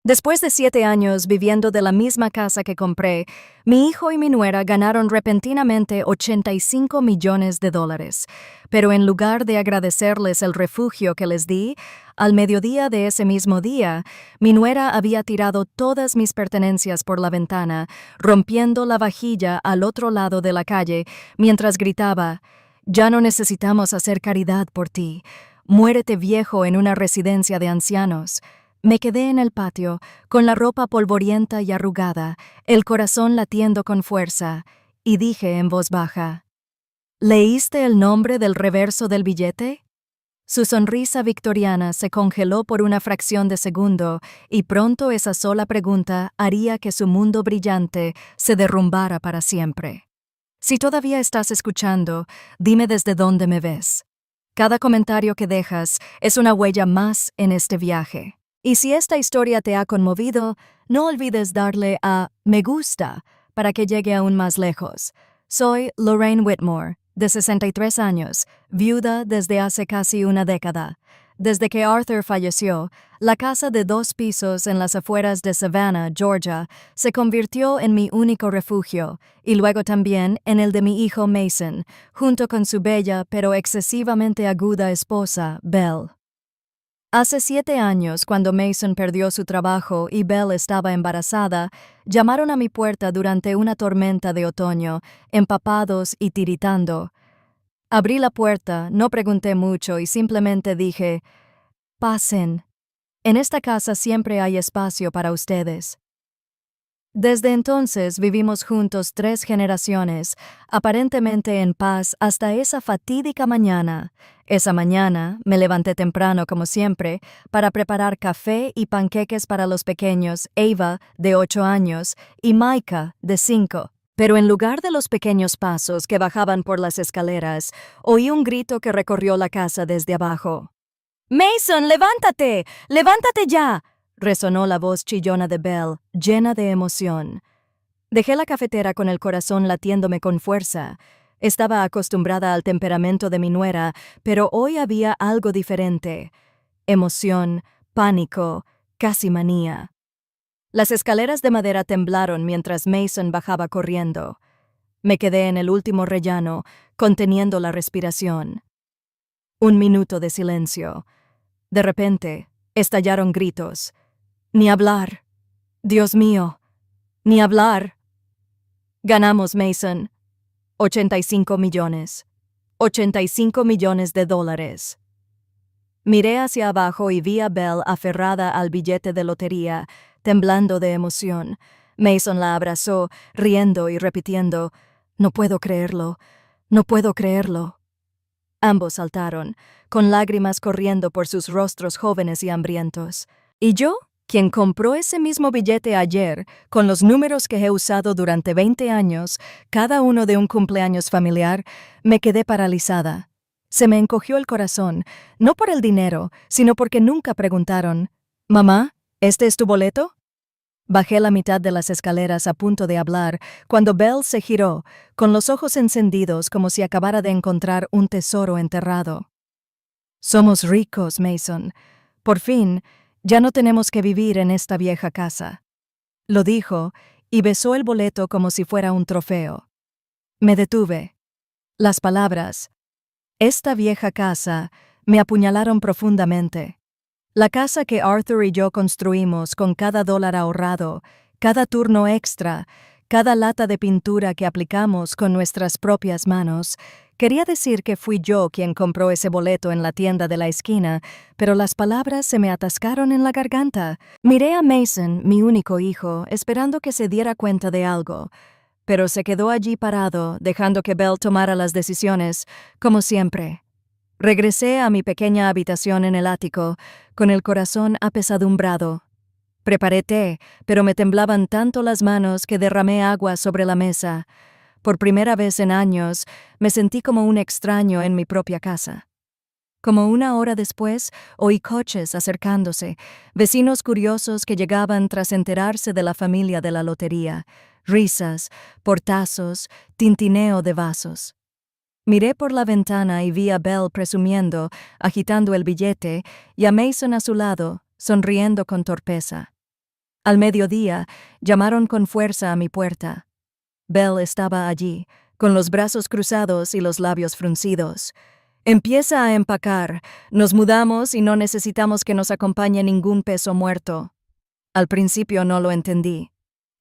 Después de 7 años viviendo de la misma casa que compré, mi hijo y mi nuera ganaron repentinamente $85 millones. Pero en lugar de agradecerles el refugio que les di, al mediodía de ese mismo día, mi nuera había tirado todas mis pertenencias por la ventana, rompiendo la vajilla al otro lado de la calle, mientras gritaba: «Ya no necesitamos hacer caridad por ti. Muérete viejo en una residencia de ancianos». Me quedé en el patio, con la ropa polvorienta y arrugada, el corazón latiendo con fuerza, y dije en voz baja: «¿Leíste el nombre del reverso del billete?». Su sonrisa victoriana se congeló por una fracción de segundo, y pronto esa sola pregunta haría que su mundo brillante se derrumbara para siempre. Si todavía estás escuchando, dime desde dónde me ves. Cada comentario que dejas es una huella más en este viaje. Y si esta historia te ha conmovido, no olvides darle a me gusta para que llegue aún más lejos. Soy Lorraine Whitmore, de 63 años, viuda desde hace casi una década. Desde que Arthur falleció, la casa de 2 pisos en las afueras de Savannah, Georgia, se convirtió en mi único refugio, y luego también en el de mi hijo Mason, junto con su bella pero excesivamente aguda esposa, Belle. Hace 7 años, cuando Mason perdió su trabajo y Belle estaba embarazada, llamaron a mi puerta durante una tormenta de otoño, empapados y tiritando. Abrí la puerta, no pregunté mucho y simplemente dije: «Pasen. En esta casa siempre hay espacio para ustedes». Desde entonces vivimos juntos 3 generaciones, aparentemente en paz hasta esa fatídica mañana. Esa mañana me levanté temprano como siempre para preparar café y panqueques para los pequeños Ava, de 8 años, y Micah, de 5. Pero en lugar de los pequeños pasos que bajaban por las escaleras, oí un grito que recorrió la casa desde abajo. «Mason, levántate, levántate ya», resonó la voz chillona de Belle, llena de emoción. Dejé la cafetera con el corazón latiéndome con fuerza. Estaba acostumbrada al temperamento de mi nuera, pero hoy había algo diferente. Emoción, pánico, casi manía. Las escaleras de madera temblaron mientras Mason bajaba corriendo. Me quedé en el último rellano, conteniendo la respiración. Un minuto de silencio. De repente, estallaron gritos. «Ni hablar. Dios mío. Ni hablar». Ganamos, Mason. 85 millones. 85 millones de dólares. Miré hacia abajo y vi a Belle aferrada al billete de lotería, temblando de emoción. Mason la abrazó, riendo y repitiendo: «No puedo creerlo. No puedo creerlo». Ambos saltaron, con lágrimas corriendo por sus rostros jóvenes y hambrientos. ¿Y yo? Quien compró ese mismo billete ayer, con los números que he usado durante 20 años, cada uno de un cumpleaños familiar, me quedé paralizada. Se me encogió el corazón, no por el dinero, sino porque nunca preguntaron: «Mamá, ¿este es tu boleto?». Bajé la mitad de las escaleras a punto de hablar, cuando Belle se giró, con los ojos encendidos como si acabara de encontrar un tesoro enterrado. «Somos ricos, Mason. Por fin, ya no tenemos que vivir en esta vieja casa», lo dijo, y besó el boleto como si fuera un trofeo. Me detuve. Las palabras «esta vieja casa» me apuñalaron profundamente. La casa que Arthur y yo construimos con cada dólar ahorrado, cada turno extra, cada lata de pintura que aplicamos con nuestras propias manos. Quería decir que fui yo quien compró ese boleto en la tienda de la esquina, pero las palabras se me atascaron en la garganta. Miré a Mason, mi único hijo, esperando que se diera cuenta de algo, pero se quedó allí parado, dejando que Belle tomara las decisiones, como siempre. Regresé a mi pequeña habitación en el ático, con el corazón apesadumbrado. Preparé té, pero me temblaban tanto las manos que derramé agua sobre la mesa. Por primera vez en años, me sentí como un extraño en mi propia casa. Como una hora después, oí coches acercándose, vecinos curiosos que llegaban tras enterarse de la familia de la lotería, risas, portazos, tintineo de vasos. Miré por la ventana y vi a Belle presumiendo, agitando el billete, y a Mason a su lado, sonriendo con torpeza. Al mediodía, llamaron con fuerza a mi puerta. Belle estaba allí, con los brazos cruzados y los labios fruncidos. Empieza a empacar. Nos mudamos y no necesitamos que nos acompañe ningún peso muerto. Al principio no lo entendí.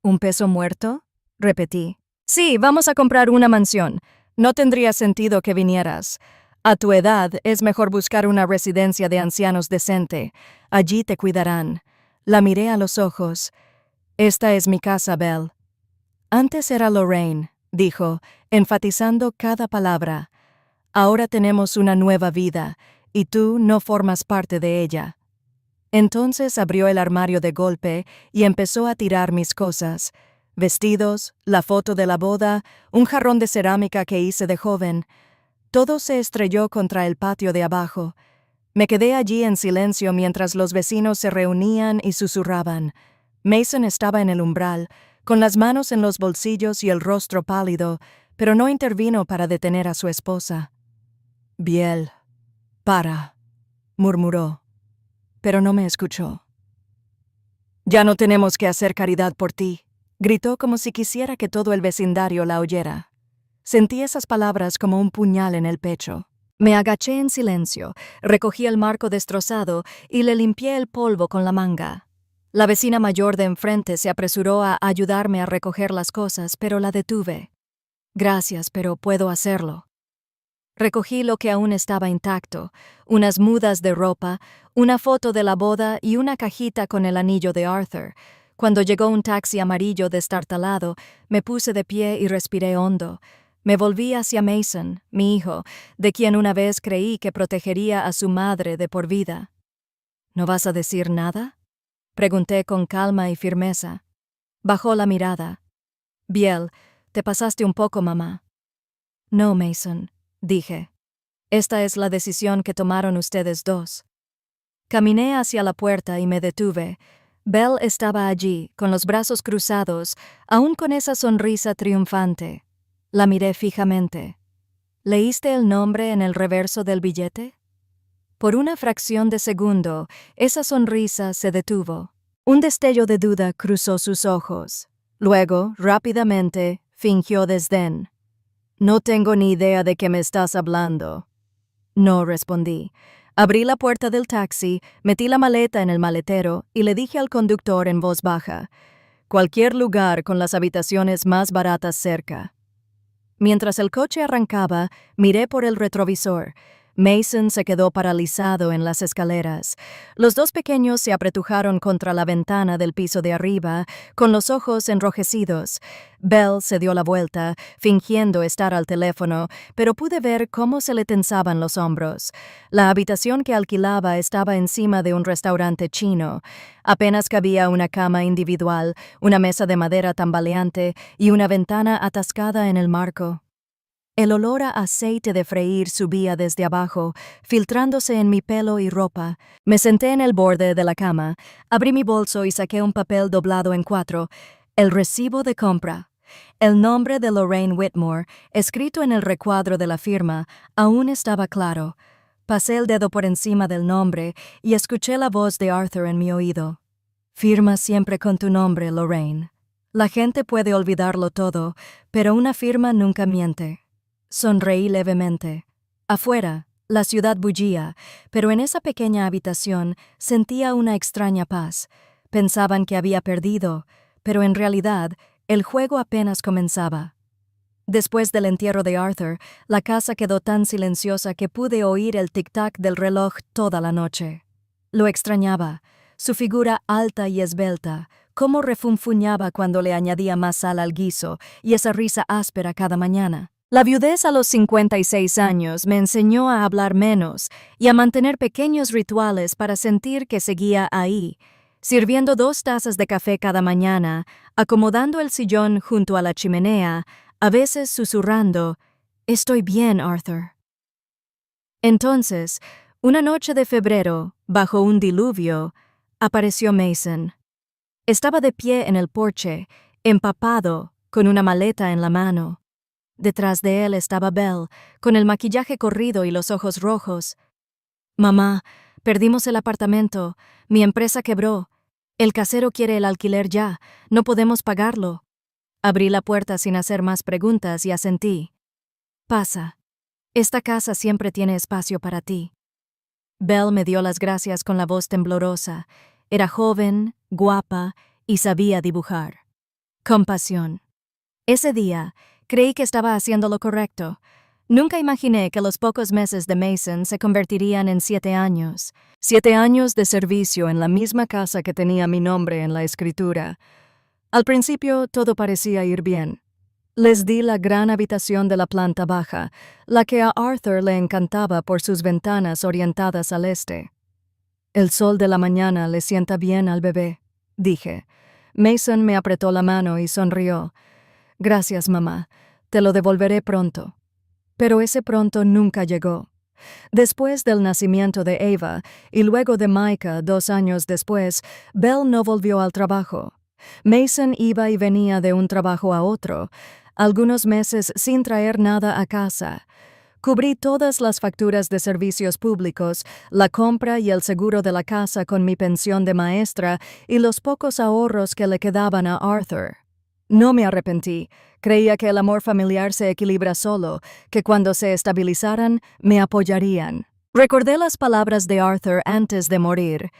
¿Un peso muerto? Repetí. Sí, vamos a comprar una mansión. No tendría sentido que vinieras. A tu edad es mejor buscar una residencia de ancianos decente. Allí te cuidarán. La miré a los ojos. Esta es mi casa, Belle. Antes era Lorraine, dijo, enfatizando cada palabra. Ahora tenemos una nueva vida, y tú no formas parte de ella. Entonces abrió el armario de golpe y empezó a tirar mis cosas. Vestidos, la foto de la boda, un jarrón de cerámica que hice de joven. Todo se estrelló contra el patio de abajo. Me quedé allí en silencio mientras los vecinos se reunían y susurraban. Mason estaba en el umbral, con las manos en los bolsillos y el rostro pálido, pero no intervino para detener a su esposa. «Biel, para», murmuró, pero no me escuchó. «Ya no tenemos que hacer caridad por ti», gritó como si quisiera que todo el vecindario la oyera. Sentí esas palabras como un puñal en el pecho. Me agaché en silencio, recogí el marco destrozado y le limpié el polvo con la manga. La vecina mayor de enfrente se apresuró a ayudarme a recoger las cosas, pero la detuve. «Gracias, pero puedo hacerlo». Recogí lo que aún estaba intacto, unas mudas de ropa, una foto de la boda y una cajita con el anillo de Arthur. Cuando llegó un taxi amarillo destartalado, me puse de pie y respiré hondo. Me volví hacia Mason, mi hijo, de quien una vez creí que protegería a su madre de por vida. «¿No vas a decir nada?», pregunté con calma y firmeza. Bajó la mirada. «Biel, te pasaste un poco, mamá». «No, Mason», dije. «Esta es la decisión que tomaron ustedes dos». Caminé hacia la puerta y me detuve. Belle estaba allí, con los brazos cruzados, aún con esa sonrisa triunfante. La miré fijamente. «¿Leíste el nombre en el reverso del billete?» Por una fracción de segundo, esa sonrisa se detuvo. Un destello de duda cruzó sus ojos. Luego, rápidamente, fingió desdén. «No tengo ni idea de qué me estás hablando». No respondí. Abrí la puerta del taxi, metí la maleta en el maletero y le dije al conductor en voz baja: «Cualquier lugar con las habitaciones más baratas cerca». Mientras el coche arrancaba, miré por el retrovisor. Mason se quedó paralizado en las escaleras. Los dos pequeños se apretujaron contra la ventana del piso de arriba, con los ojos enrojecidos. Belle se dio la vuelta, fingiendo estar al teléfono, pero pude ver cómo se le tensaban los hombros. La habitación que alquilaba estaba encima de un restaurante chino. Apenas cabía una cama individual, una mesa de madera tambaleante y una ventana atascada en el marco. El olor a aceite de freír subía desde abajo, filtrándose en mi pelo y ropa. Me senté en el borde de la cama, abrí mi bolso y saqué un papel doblado en 4, el recibo de compra. El nombre de Lorraine Whitmore, escrito en el recuadro de la firma, aún estaba claro. Pasé el dedo por encima del nombre y escuché la voz de Arthur en mi oído. «Firma siempre con tu nombre, Lorraine. La gente puede olvidarlo todo, pero una firma nunca miente». Sonreí levemente. Afuera, la ciudad bullía, pero en esa pequeña habitación sentía una extraña paz. Pensaban que había perdido, pero en realidad el juego apenas comenzaba. Después del entierro de Arthur, la casa quedó tan silenciosa que pude oír el tic-tac del reloj toda la noche. Lo extrañaba, su figura alta y esbelta, cómo refunfuñaba cuando le añadía más sal al guiso y esa risa áspera cada mañana. La viudez a los 56 años me enseñó a hablar menos y a mantener pequeños rituales para sentir que seguía ahí, sirviendo 2 tazas de café cada mañana, acomodando el sillón junto a la chimenea, a veces susurrando: «Estoy bien, Arthur». Entonces, una noche de febrero, bajo un diluvio, apareció Mason. Estaba de pie en el porche, empapado, con una maleta en la mano. Detrás de él estaba Belle, con el maquillaje corrido y los ojos rojos. «Mamá, perdimos el apartamento. Mi empresa quebró. El casero quiere el alquiler ya. No podemos pagarlo. Abrí la puerta sin hacer más preguntas y asentí. Pasa. Esta casa siempre tiene espacio para ti. Belle me dio las gracias con la voz temblorosa. Era joven, guapa y sabía dibujar. Compasión. Ese día, creí que estaba haciendo lo correcto. Nunca imaginé que los pocos meses de Mason se convertirían en 7 años. 7 años de servicio en la misma casa que tenía mi nombre en la escritura. Al principio todo parecía ir bien. Les di la gran habitación de la planta baja, la que a Arthur le encantaba por sus ventanas orientadas al este. El sol de la mañana le sienta bien al bebé, dije. Mason me apretó la mano y sonrió. Gracias, mamá. Te lo devolveré pronto. Pero ese pronto nunca llegó. Después del nacimiento de Ava y luego de Micah 2 años después, Belle no volvió al trabajo. Mason iba y venía de un trabajo a otro, algunos meses sin traer nada a casa. Cubrí todas las facturas de servicios públicos, la compra y el seguro de la casa con mi pensión de maestra y los pocos ahorros que le quedaban a Arthur. No me arrepentí. Creía que el amor familiar se equilibra solo, que cuando se estabilizaran, me apoyarían. Recordé las palabras de Arthur antes de morir.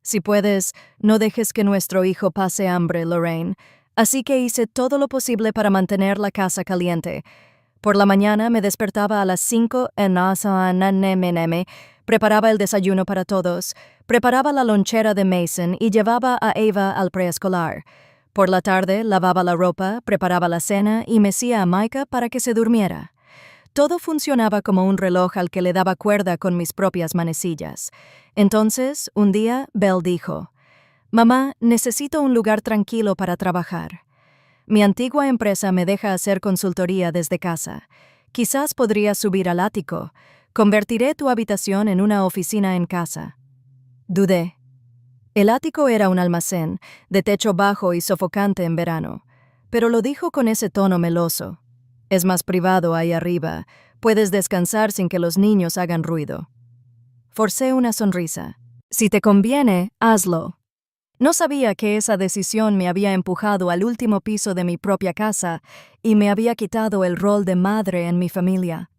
Si puedes, no dejes que nuestro hijo pase hambre, Lorraine. Así que hice todo lo posible para mantener la casa caliente. Por la mañana me despertaba a las 5 preparaba el desayuno para todos, preparaba la lonchera de Mason y llevaba a Ava al preescolar. Por la tarde lavaba la ropa, preparaba la cena y mecía a Micah para que se durmiera. Todo funcionaba como un reloj al que le daba cuerda con mis propias manecillas. Entonces, un día, Belle dijo, «Mamá, necesito un lugar tranquilo para trabajar. Mi antigua empresa me deja hacer consultoría desde casa. Quizás podrías subir al ático. Convertiré tu habitación en una oficina en casa». Dudé. El ático era un almacén, de techo bajo y sofocante en verano, pero lo dijo con ese tono meloso. Es más privado ahí arriba, puedes descansar sin que los niños hagan ruido. Forcé una sonrisa. Si te conviene, hazlo. No sabía que esa decisión me había empujado al último piso de mi propia casa y me había quitado el rol de madre en mi familia.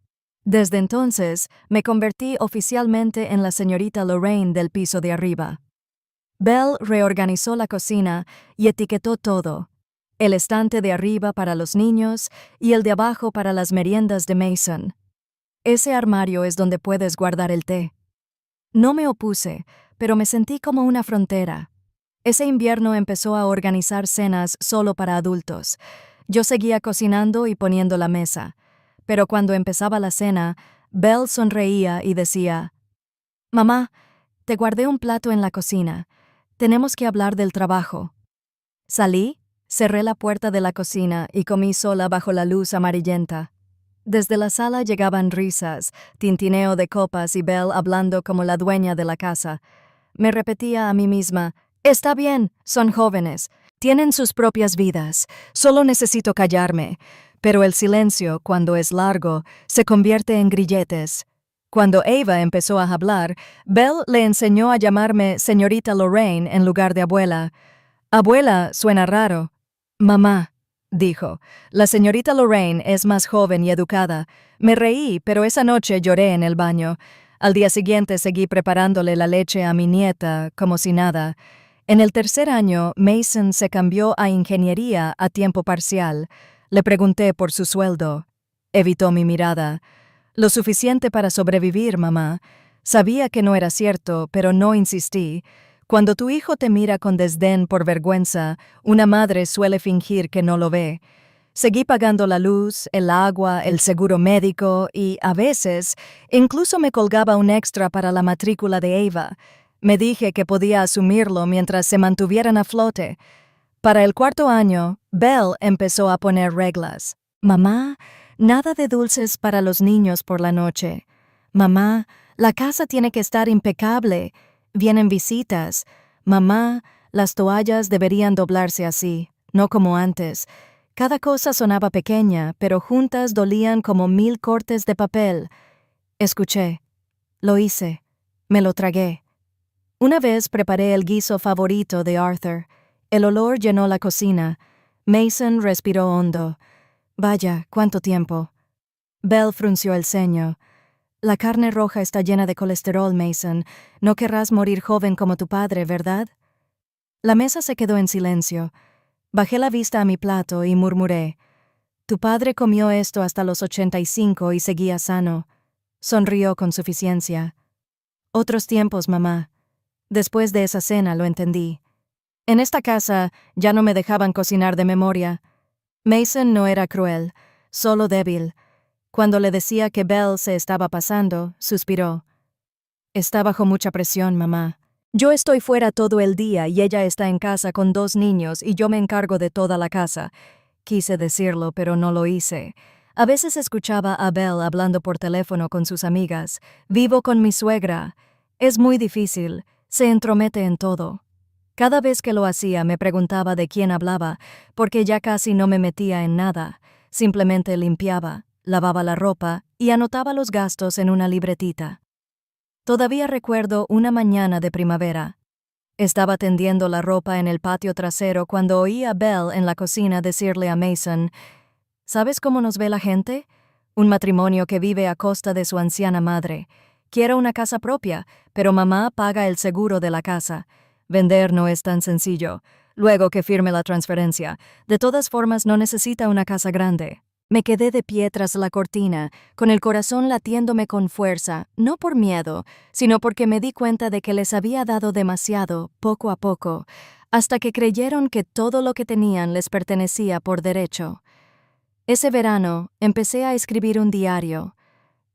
Desde entonces, me convertí oficialmente en la señorita Lorraine del piso de arriba. Belle reorganizó la cocina y etiquetó todo. El estante de arriba para los niños y el de abajo para las meriendas de Mason. Ese armario es donde puedes guardar el té. No me opuse, pero me sentí como una frontera. Ese invierno empezó a organizar cenas solo para adultos. Yo seguía cocinando y poniendo la mesa. Pero cuando empezaba la cena, Belle sonreía y decía, «Mamá, te guardé un plato en la cocina. Tenemos que hablar del trabajo». Salí, cerré la puerta de la cocina y comí sola bajo la luz amarillenta. Desde la sala llegaban risas, tintineo de copas y Belle hablando como la dueña de la casa. Me repetía a mí misma, «Está bien, son jóvenes, tienen sus propias vidas, solo necesito callarme». Pero el silencio, cuando es largo, se convierte en grilletes. Cuando Ava empezó a hablar, Belle le enseñó a llamarme señorita Lorraine en lugar de abuela. «Abuela suena raro». «Mamá», dijo, «la señorita Lorraine es más joven y educada». Me reí, pero esa noche lloré en el baño. Al día siguiente seguí preparándole la leche a mi nieta, como si nada. En el 3er año, Mason se cambió a ingeniería a tiempo parcial. Le pregunté por su sueldo. Evitó mi mirada. «Lo suficiente para sobrevivir, mamá». Sabía que no era cierto, pero no insistí. Cuando tu hijo te mira con desdén por vergüenza, una madre suele fingir que no lo ve. Seguí pagando la luz, el agua, el seguro médico y, a veces, incluso me colgaba un extra para la matrícula de Ava. Me dije que podía asumirlo mientras se mantuvieran a flote. Para el 4.º año, Belle empezó a poner reglas. «Mamá, nada de dulces para los niños por la noche. Mamá, la casa tiene que estar impecable. Vienen visitas. Mamá, las toallas deberían doblarse así, no como antes». Cada cosa sonaba pequeña, pero juntas dolían como 1000 cortes de papel. Escuché. Lo hice. Me lo tragué. Una vez preparé el guiso favorito de Arthur. El olor llenó la cocina. Mason respiró hondo. Vaya, ¿cuánto tiempo? Belle frunció el ceño. La carne roja está llena de colesterol, Mason. No querrás morir joven como tu padre, ¿verdad? La mesa se quedó en silencio. Bajé la vista a mi plato y murmuré. Tu padre comió esto hasta los 85 y seguía sano. Sonrió con suficiencia. Otros tiempos, mamá. Después de esa cena lo entendí. En esta casa ya no me dejaban cocinar de memoria. Mason no era cruel, solo débil. Cuando le decía que Belle se estaba pasando, suspiró. Está bajo mucha presión, mamá. Yo estoy fuera todo el día y ella está en casa con 2 niños y yo me encargo de toda la casa. Quise decirlo, pero no lo hice. A veces escuchaba a Belle hablando por teléfono con sus amigas. Vivo con mi suegra. Es muy difícil. Se entromete en todo. Cada vez que lo hacía me preguntaba de quién hablaba, porque ya casi no me metía en nada. Simplemente limpiaba, lavaba la ropa y anotaba los gastos en una libretita. Todavía recuerdo una mañana de primavera. Estaba tendiendo la ropa en el patio trasero cuando oí a Belle en la cocina decirle a Mason, ¿sabes cómo nos ve la gente? Un matrimonio que vive a costa de su anciana madre. Quiero una casa propia, pero mamá paga el seguro de la casa. Vender no es tan sencillo. Luego que firme la transferencia. De todas formas, no necesita una casa grande. Me quedé de pie tras la cortina, con el corazón latiéndome con fuerza, no por miedo, sino porque me di cuenta de que les había dado demasiado, poco a poco, hasta que creyeron que todo lo que tenían les pertenecía por derecho. Ese verano empecé a escribir un diario.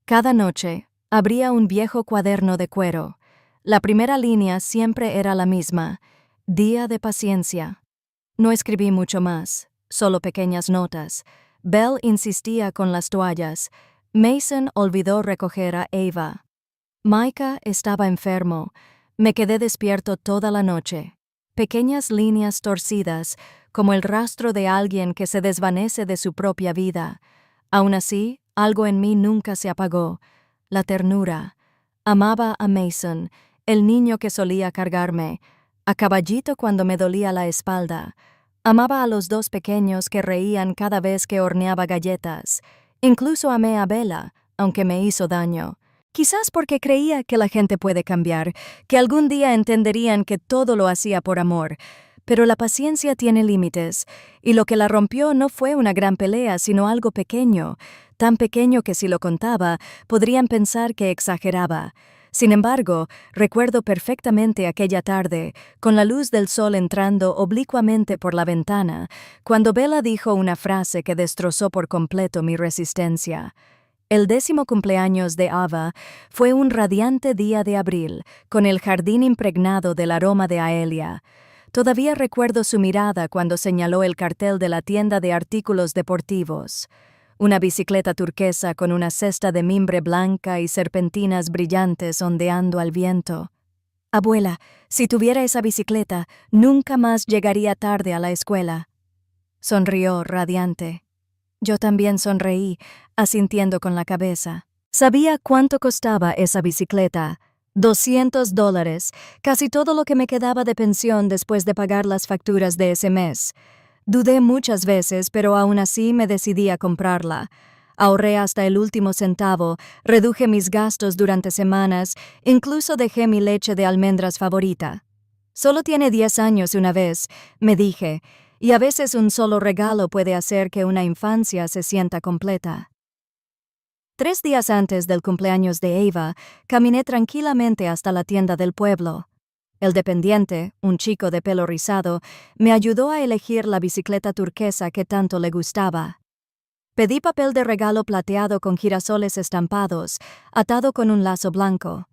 Cada noche abría un viejo cuaderno de cuero. La primera línea siempre era la misma: día de paciencia. No escribí mucho más, solo pequeñas notas. Belle insistía con las toallas. Mason olvidó recoger a Ava. Micah estaba enfermo. Me quedé despierto toda la noche. Pequeñas líneas torcidas, como el rastro de alguien que se desvanece de su propia vida. Aún así, algo en mí nunca se apagó. La ternura. Amaba a Mason, el niño que solía cargarme, a Caballito cuando me dolía la espalda. Amaba a los 2 pequeños que reían cada vez que horneaba galletas. Incluso amé a Bella, aunque me hizo daño. Quizás porque creía que la gente puede cambiar, que algún día entenderían que todo lo hacía por amor. Pero la paciencia tiene límites, y lo que la rompió no fue una gran pelea, sino algo pequeño, tan pequeño que si lo contaba, podrían pensar que exageraba. Sin embargo, recuerdo perfectamente aquella tarde, con la luz del sol entrando oblicuamente por la ventana, cuando Bella dijo una frase que destrozó por completo mi resistencia. El 10º cumpleaños de Ava fue un radiante día de abril, con el jardín impregnado del aroma de Aelia. Todavía recuerdo su mirada cuando señaló el cartel de la tienda de artículos deportivos. Una bicicleta turquesa con una cesta de mimbre blanca y serpentinas brillantes ondeando al viento. Abuela, si tuviera esa bicicleta, nunca más llegaría tarde a la escuela. Sonrió, radiante. Yo también sonreí, asintiendo con la cabeza. Sabía cuánto costaba esa bicicleta. $200, casi todo lo que me quedaba de pensión después de pagar las facturas de ese mes. Dudé muchas veces, pero aún así me decidí a comprarla. Ahorré hasta el último centavo, reduje mis gastos durante semanas, incluso dejé mi leche de almendras favorita. Solo tiene 10 años una vez, me dije, y a veces un solo regalo puede hacer que una infancia se sienta completa. 3 días antes del cumpleaños de Ava, caminé tranquilamente hasta la tienda del pueblo. El dependiente, un chico de pelo rizado, me ayudó a elegir la bicicleta turquesa que tanto le gustaba. Pedí papel de regalo plateado con girasoles estampados, atado con un lazo blanco.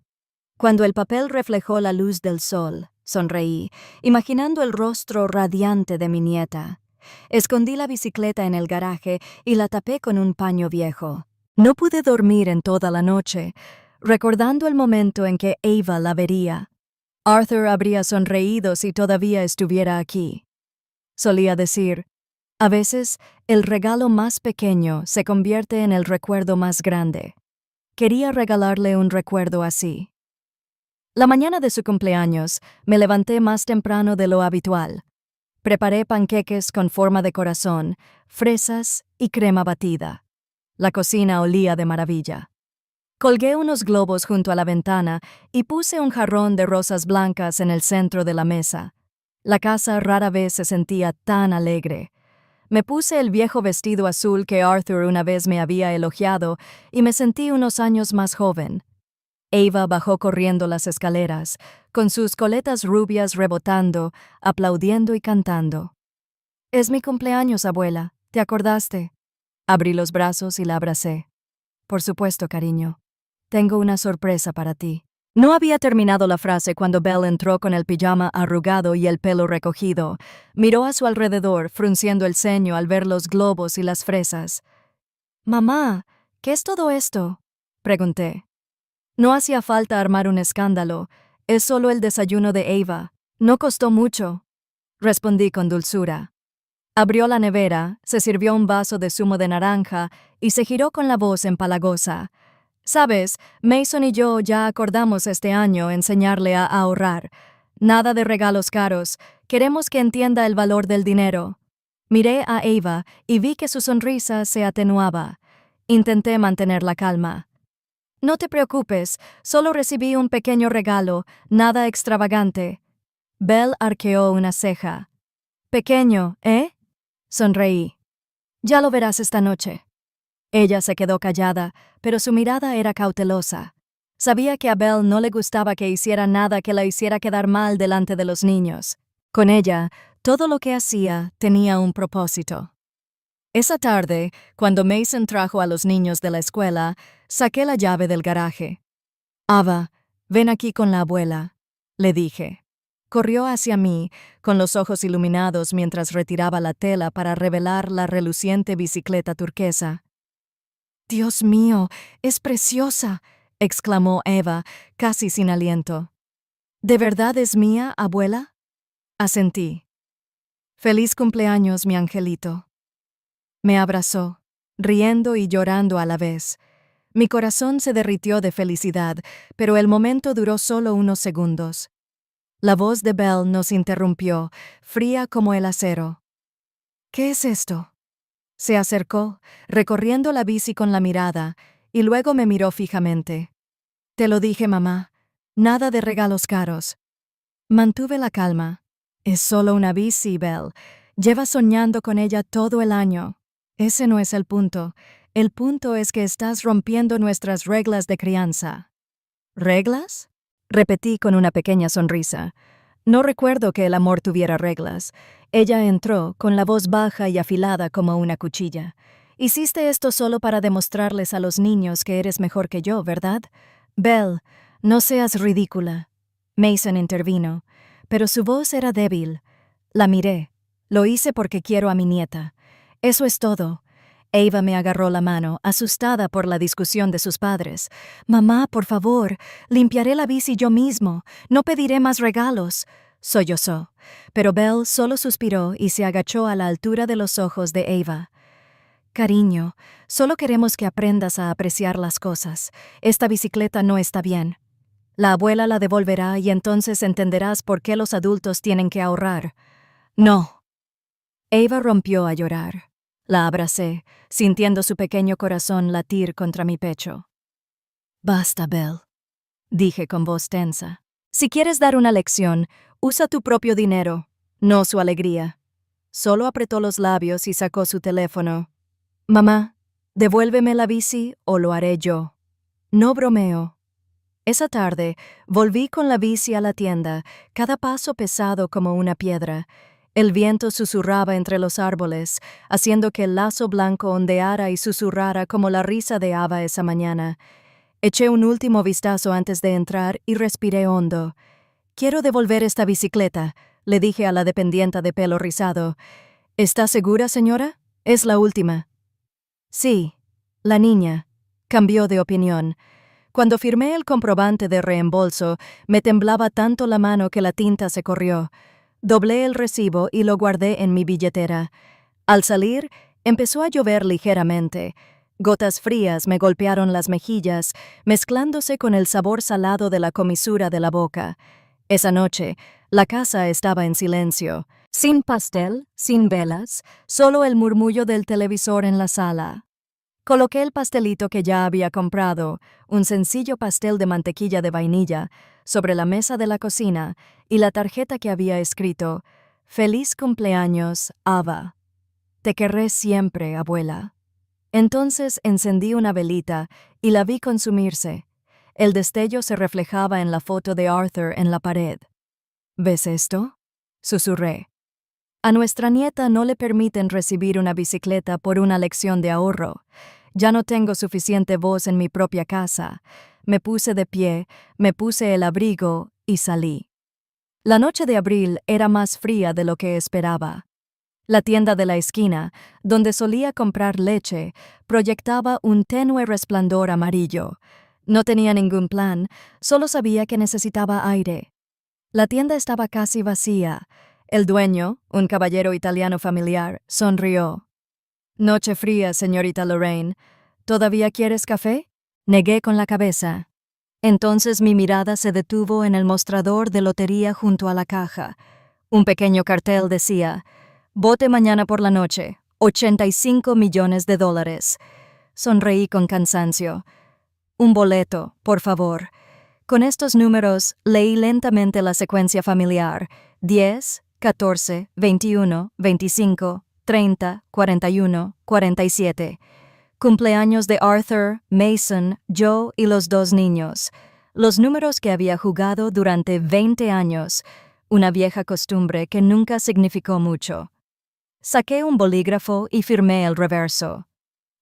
Cuando el papel reflejó la luz del sol, sonreí, imaginando el rostro radiante de mi nieta. Escondí la bicicleta en el garaje y la tapé con un paño viejo. No pude dormir en toda la noche, recordando el momento en que Ava la vería. Arthur habría sonreído si todavía estuviera aquí. Solía decir, a veces el regalo más pequeño se convierte en el recuerdo más grande. Quería regalarle un recuerdo así. La mañana de su cumpleaños, me levanté más temprano de lo habitual. Preparé panqueques con forma de corazón, fresas y crema batida. La cocina olía de maravilla. Colgué unos globos junto a la ventana y puse un jarrón de rosas blancas en el centro de la mesa. La casa rara vez se sentía tan alegre. Me puse el viejo vestido azul que Arthur una vez me había elogiado y me sentí unos años más joven. Ava bajó corriendo las escaleras, con sus coletas rubias rebotando, aplaudiendo y cantando. «Es mi cumpleaños, abuela. ¿Te acordaste?» Abrí los brazos y la abracé. «Por supuesto, cariño. Tengo una sorpresa para ti». No había terminado la frase cuando Belle entró con el pijama arrugado y el pelo recogido. Miró a su alrededor, frunciendo el ceño al ver los globos y las fresas. «Mamá, ¿qué es todo esto?», pregunté. No hacía falta armar un escándalo. Es solo el desayuno de Ava. No costó mucho, respondí con dulzura. Abrió la nevera, se sirvió un vaso de zumo de naranja y se giró con la voz empalagosa. «Sabes, Mason y yo ya acordamos este año enseñarle a ahorrar. Nada de regalos caros. Queremos que entienda el valor del dinero». Miré a Ava y vi que su sonrisa se atenuaba. Intenté mantener la calma. «No te preocupes, solo recibí un pequeño regalo, nada extravagante». Belle arqueó una ceja. «Pequeño, ¿eh?». Sonreí. «Ya lo verás esta noche». Ella se quedó callada, pero su mirada era cautelosa. Sabía que a Belle no le gustaba que hiciera nada que la hiciera quedar mal delante de los niños. Con ella, todo lo que hacía tenía un propósito. Esa tarde, cuando Mason trajo a los niños de la escuela, saqué la llave del garaje. «Ava, ven aquí con la abuela», le dije. Corrió hacia mí, con los ojos iluminados mientras retiraba la tela para revelar la reluciente bicicleta turquesa. «Dios mío, es preciosa», exclamó Ava, casi sin aliento. «¿De verdad es mía, abuela?». Asentí. «Feliz cumpleaños, mi angelito». Me abrazó, riendo y llorando a la vez. Mi corazón se derritió de felicidad, pero el momento duró solo unos segundos. La voz de Belle nos interrumpió, fría como el acero. «¿Qué es esto?». Se acercó, recorriendo la bici con la mirada, y luego me miró fijamente. «Te lo dije, mamá. Nada de regalos caros». Mantuve la calma. «Es solo una bici, Belle. Llevas soñando con ella todo el año. Ese no es el punto. El punto es que estás rompiendo nuestras reglas de crianza». «¿Reglas?», repetí con una pequeña sonrisa. No recuerdo que el amor tuviera reglas. Ella entró, con la voz baja y afilada como una cuchilla. «Hiciste esto solo para demostrarles a los niños que eres mejor que yo, ¿verdad?». «Belle, no seas ridícula». Mason intervino, pero su voz era débil. La miré. «Lo hice porque quiero a mi nieta. Eso es todo». Ava me agarró la mano, asustada por la discusión de sus padres. «Mamá, por favor, limpiaré la bici yo mismo. No pediré más regalos», sollozó. Pero Belle solo suspiró y se agachó a la altura de los ojos de Ava. «Cariño, solo queremos que aprendas a apreciar las cosas. Esta bicicleta no está bien. La abuela la devolverá y entonces entenderás por qué los adultos tienen que ahorrar». «No». Ava rompió a llorar. La abracé, sintiendo su pequeño corazón latir contra mi pecho. «Basta, Belle», dije con voz tensa. «Si quieres dar una lección, usa tu propio dinero, no su alegría». Solo apretó los labios y sacó su teléfono. «Mamá, devuélveme la bici o lo haré yo». No bromeo. Esa tarde, volví con la bici a la tienda, cada paso pesado como una piedra. El viento susurraba entre los árboles, haciendo que el lazo blanco ondeara y susurrara como la risa de Ava esa mañana. Eché un último vistazo antes de entrar y respiré hondo. «Quiero devolver esta bicicleta», le dije a la dependienta de pelo rizado. «¿Está segura, señora? Es la última». «Sí». La niña cambió de opinión. Cuando firmé el comprobante de reembolso, me temblaba tanto la mano que la tinta se corrió. Doblé el recibo y lo guardé en mi billetera. Al salir, empezó a llover ligeramente. Gotas frías me golpearon las mejillas, mezclándose con el sabor salado de la comisura de la boca. Esa noche, la casa estaba en silencio. Sin pastel, sin velas, solo el murmullo del televisor en la sala. Coloqué el pastelito que ya había comprado, un sencillo pastel de mantequilla de vainilla, sobre la mesa de la cocina y la tarjeta que había escrito: «Feliz cumpleaños, Ava. Te querré siempre, abuela». Entonces encendí una velita y la vi consumirse. El destello se reflejaba en la foto de Arthur en la pared. «¿Ves esto?», susurré. A nuestra nieta no le permiten recibir una bicicleta por una lección de ahorro. Ya no tengo suficiente voz en mi propia casa. Me puse de pie, me puse el abrigo y salí. La noche de abril era más fría de lo que esperaba. La tienda de la esquina, donde solía comprar leche, proyectaba un tenue resplandor amarillo. No tenía ningún plan, solo sabía que necesitaba aire. La tienda estaba casi vacía. El dueño, un caballero italiano familiar, sonrió. «Noche fría, señorita Lorraine. ¿Todavía quieres café?». Negué con la cabeza. Entonces mi mirada se detuvo en el mostrador de lotería junto a la caja. Un pequeño cartel decía: «Bote mañana por la noche, $85 millones». Sonreí con cansancio. «Un boleto, por favor». Con estos números leí lentamente la secuencia familiar: 10, 14, 21, 25, 30, 41, 47. Cumpleaños de Arthur, Mason, Joe y los 2 niños. Los números que había jugado durante 20 años, una vieja costumbre que nunca significó mucho. Saqué un bolígrafo y firmé el reverso.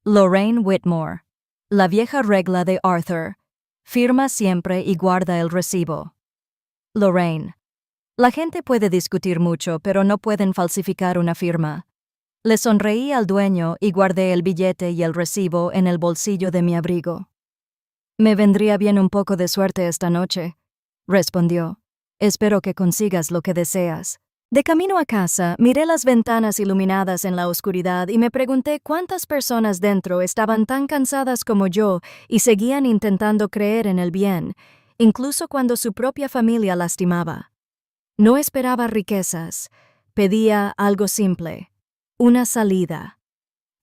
Lorraine Whitmore. La vieja regla de Arthur. Firma siempre y guarda el recibo. Lorraine. La gente puede discutir mucho, pero no pueden falsificar una firma. Le sonreí al dueño y guardé el billete y el recibo en el bolsillo de mi abrigo. «Me vendría bien un poco de suerte esta noche», respondió. «Espero que consigas lo que deseas». De camino a casa, miré las ventanas iluminadas en la oscuridad y me pregunté cuántas personas dentro estaban tan cansadas como yo y seguían intentando creer en el bien, incluso cuando su propia familia lastimaba. No esperaba riquezas, pedía algo simple: una salida.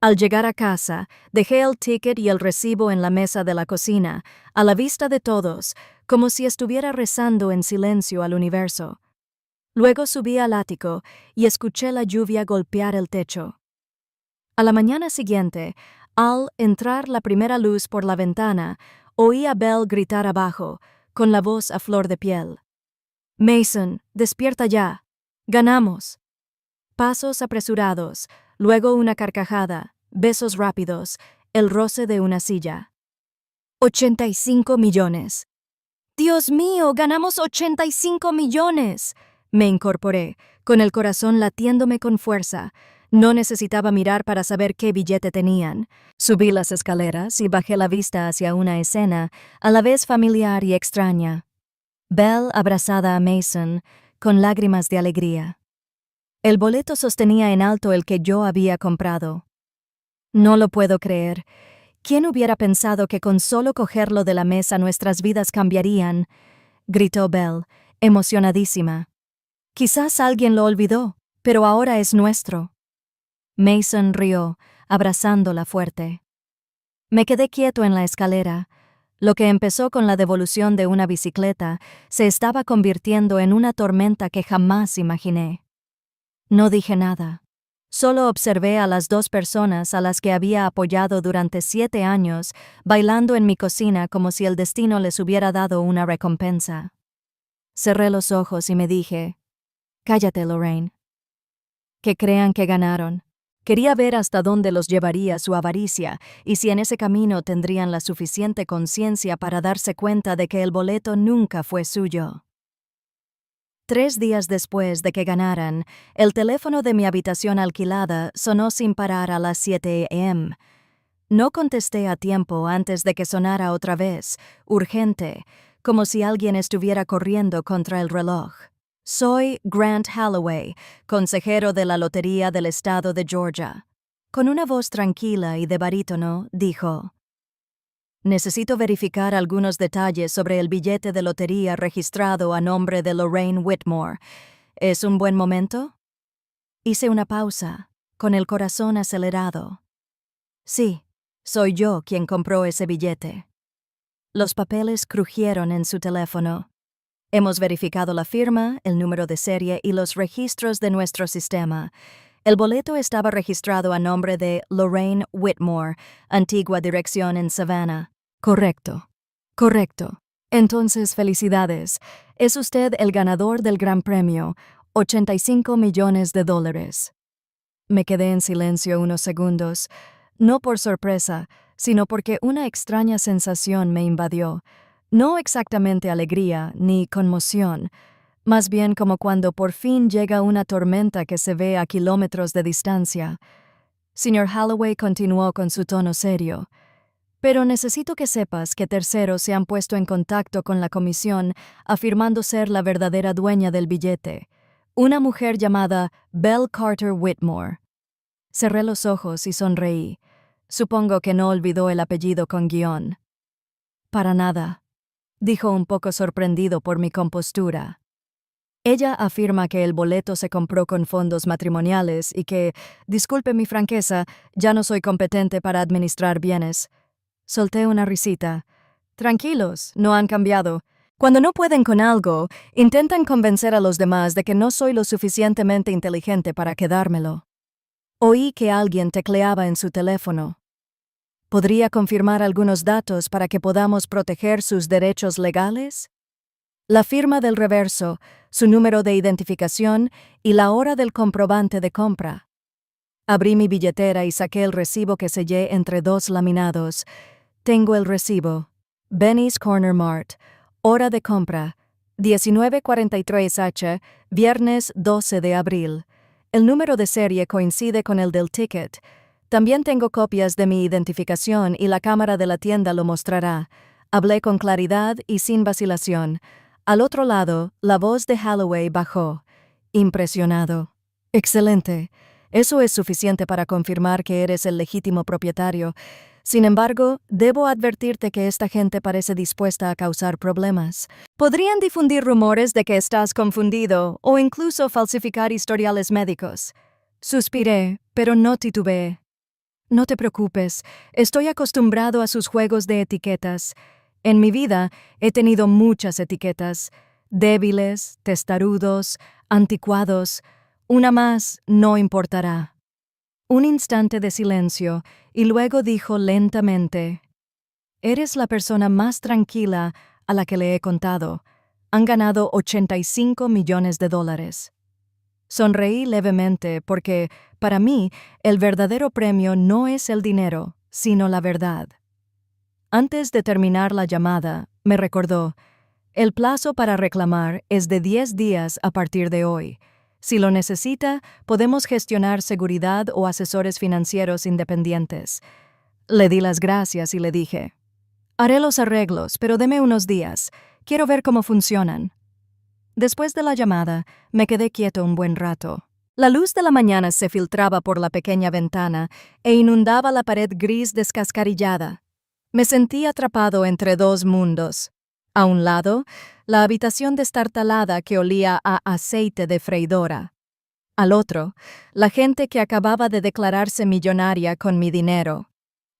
Al llegar a casa, dejé el ticket y el recibo en la mesa de la cocina, a la vista de todos, como si estuviera rezando en silencio al universo. Luego subí al ático y escuché la lluvia golpear el techo. A la mañana siguiente, al entrar la primera luz por la ventana, oí a Belle gritar abajo, con la voz a flor de piel: «Mason, despierta ya. Ganamos». Pasos apresurados, luego una carcajada, besos rápidos, el roce de una silla. «85 millones. ¡Dios mío, ganamos 85 millones! Me incorporé, con el corazón latiéndome con fuerza. No necesitaba mirar para saber qué billete tenían. Subí las escaleras y bajé la vista hacia una escena, a la vez familiar y extraña. Belle abrazada a Mason, con lágrimas de alegría. El boleto sostenía en alto el que yo había comprado. «No lo puedo creer. ¿Quién hubiera pensado que con solo cogerlo de la mesa nuestras vidas cambiarían?», gritó Belle, emocionadísima. «Quizás alguien lo olvidó, pero ahora es nuestro». Mason rió, abrazándola fuerte. Me quedé quieto en la escalera. Lo que empezó con la devolución de una bicicleta se estaba convirtiendo en una tormenta que jamás imaginé. No dije nada. Solo observé a las 2 personas a las que había apoyado durante 7 años bailando en mi cocina como si el destino les hubiera dado una recompensa. Cerré los ojos y me dije: «Cállate, Lorraine». Que crean que ganaron. Quería ver hasta dónde los llevaría su avaricia y si en ese camino tendrían la suficiente conciencia para darse cuenta de que el boleto nunca fue suyo. 3 días después de que ganaran, el teléfono de mi habitación alquilada sonó sin parar a las 7 a.m. No contesté a tiempo antes de que sonara otra vez, urgente, como si alguien estuviera corriendo contra el reloj. «Soy Grant Holloway, consejero de la Lotería del Estado de Georgia». Con una voz tranquila y de barítono, dijo: «Necesito verificar algunos detalles sobre el billete de lotería registrado a nombre de Lorraine Whitmore. ¿Es un buen momento?» Hice una pausa, con el corazón acelerado. «Sí, soy yo quien compró ese billete». Los papeles crujieron en su teléfono. Hemos verificado la firma, el número de serie y los registros de nuestro sistema. El boleto estaba registrado a nombre de Lorraine Whitmore, antigua dirección en Savannah. Correcto. Correcto. Entonces, felicidades. Es usted el ganador del gran premio, $85 millones. Me quedé en silencio unos segundos, no por sorpresa, sino porque una extraña sensación me invadió. No exactamente alegría ni conmoción, más bien como cuando por fin llega una tormenta que se ve a kilómetros de distancia. Señor Holloway continuó con su tono serio. «Pero necesito que sepas que terceros se han puesto en contacto con la comisión afirmando ser la verdadera dueña del billete, una mujer llamada Belle Carter Whitmore». Cerré los ojos y sonreí. Supongo que no olvidó el apellido con guión. «Para nada», dijo un poco sorprendido por mi compostura. «Ella afirma que el boleto se compró con fondos matrimoniales y que, disculpe mi franqueza, ya no soy competente para administrar bienes». Solté una risita. «Tranquilos, no han cambiado. Cuando no pueden con algo, intentan convencer a los demás de que no soy lo suficientemente inteligente para quedármelo». Oí que alguien tecleaba en su teléfono. ¿Podría confirmar algunos datos para que podamos proteger sus derechos legales? La firma del reverso, su número de identificación y la hora del comprobante de compra. Abrí mi billetera y saqué el recibo que sellé entre dos laminados. Tengo el recibo. Benny's Corner Mart. Hora de compra. 19:43 viernes 12 de abril. El número de serie coincide con el del ticket. También tengo copias de mi identificación y la cámara de la tienda lo mostrará. Hablé con claridad y sin vacilación. Al otro lado, la voz de Holloway bajó. Impresionado. «Excelente. Eso es suficiente para confirmar que eres el legítimo propietario. Sin embargo, debo advertirte que esta gente parece dispuesta a causar problemas. Podrían difundir rumores de que estás confundido o incluso falsificar historiales médicos». Suspiré, pero no titubeé. «No te preocupes, estoy acostumbrado a sus juegos de etiquetas. En mi vida he tenido muchas etiquetas, débiles, testarudos, anticuados. Una más no importará». Un instante de silencio y luego dijo lentamente: «Eres la persona más tranquila a la que le he contado. Han ganado $85 millones. Sonreí levemente porque, para mí, el verdadero premio no es el dinero, sino la verdad. Antes de terminar la llamada, me recordó: «El plazo para reclamar es de 10 días a partir de hoy. Si lo necesita, podemos gestionar seguridad o asesores financieros independientes». Le di las gracias y le dije: «Haré los arreglos, pero deme unos días. Quiero ver cómo funcionan». Después de la llamada, me quedé quieto un buen rato. La luz de la mañana se filtraba por la pequeña ventana e inundaba la pared gris descascarillada. Me sentí atrapado entre dos mundos. A un lado, la habitación destartalada que olía a aceite de freidora. Al otro, la gente que acababa de declararse millonaria con mi dinero.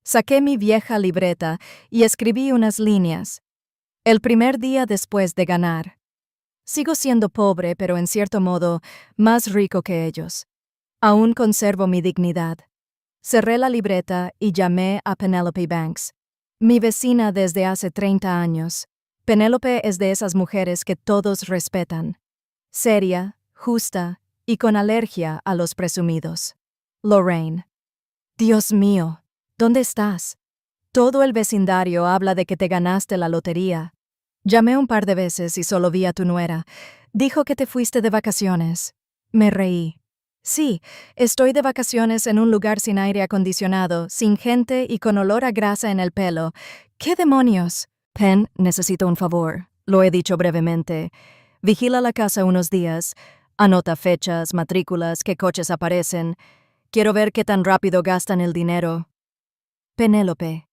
Saqué mi vieja libreta y escribí unas líneas. El primer día después de ganar. Sigo siendo pobre, pero en cierto modo, más rico que ellos. Aún conservo mi dignidad. Cerré la libreta y llamé a Penelope Banks, mi vecina desde hace 30 años. Penélope es de esas mujeres que todos respetan. Seria, justa y con alergia a los presumidos. Lorraine. «Dios mío, ¿dónde estás? Todo el vecindario habla de que te ganaste la lotería. Llamé un par de veces y solo vi a tu nuera. Dijo que te fuiste de vacaciones». Me reí. «Sí, estoy de vacaciones en un lugar sin aire acondicionado, sin gente y con olor a grasa en el pelo. ¿Qué demonios?» «Pen, necesito un favor», lo he dicho brevemente. «Vigila la casa unos días. Anota fechas, matrículas, qué coches aparecen. Quiero ver qué tan rápido gastan el dinero. Penélope.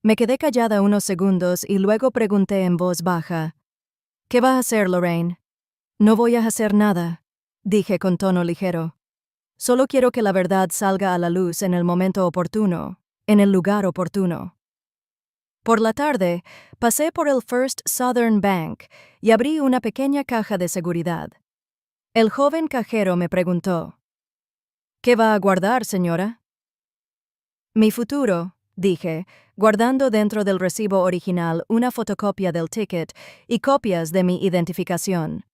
Me quedé callada unos segundos y luego pregunté en voz baja. ¿Qué vas a hacer, Lorraine? No voy a hacer nada, dije con tono ligero. Solo quiero que la verdad salga a la luz en el momento oportuno, en el lugar oportuno. Por la tarde, pasé por el First Southern Bank y abrí una pequeña caja de seguridad. El joven cajero me preguntó, ¿qué va a guardar, señora? Mi futuro, dije, guardando dentro del recibo original una fotocopia del ticket y copias de mi identificación.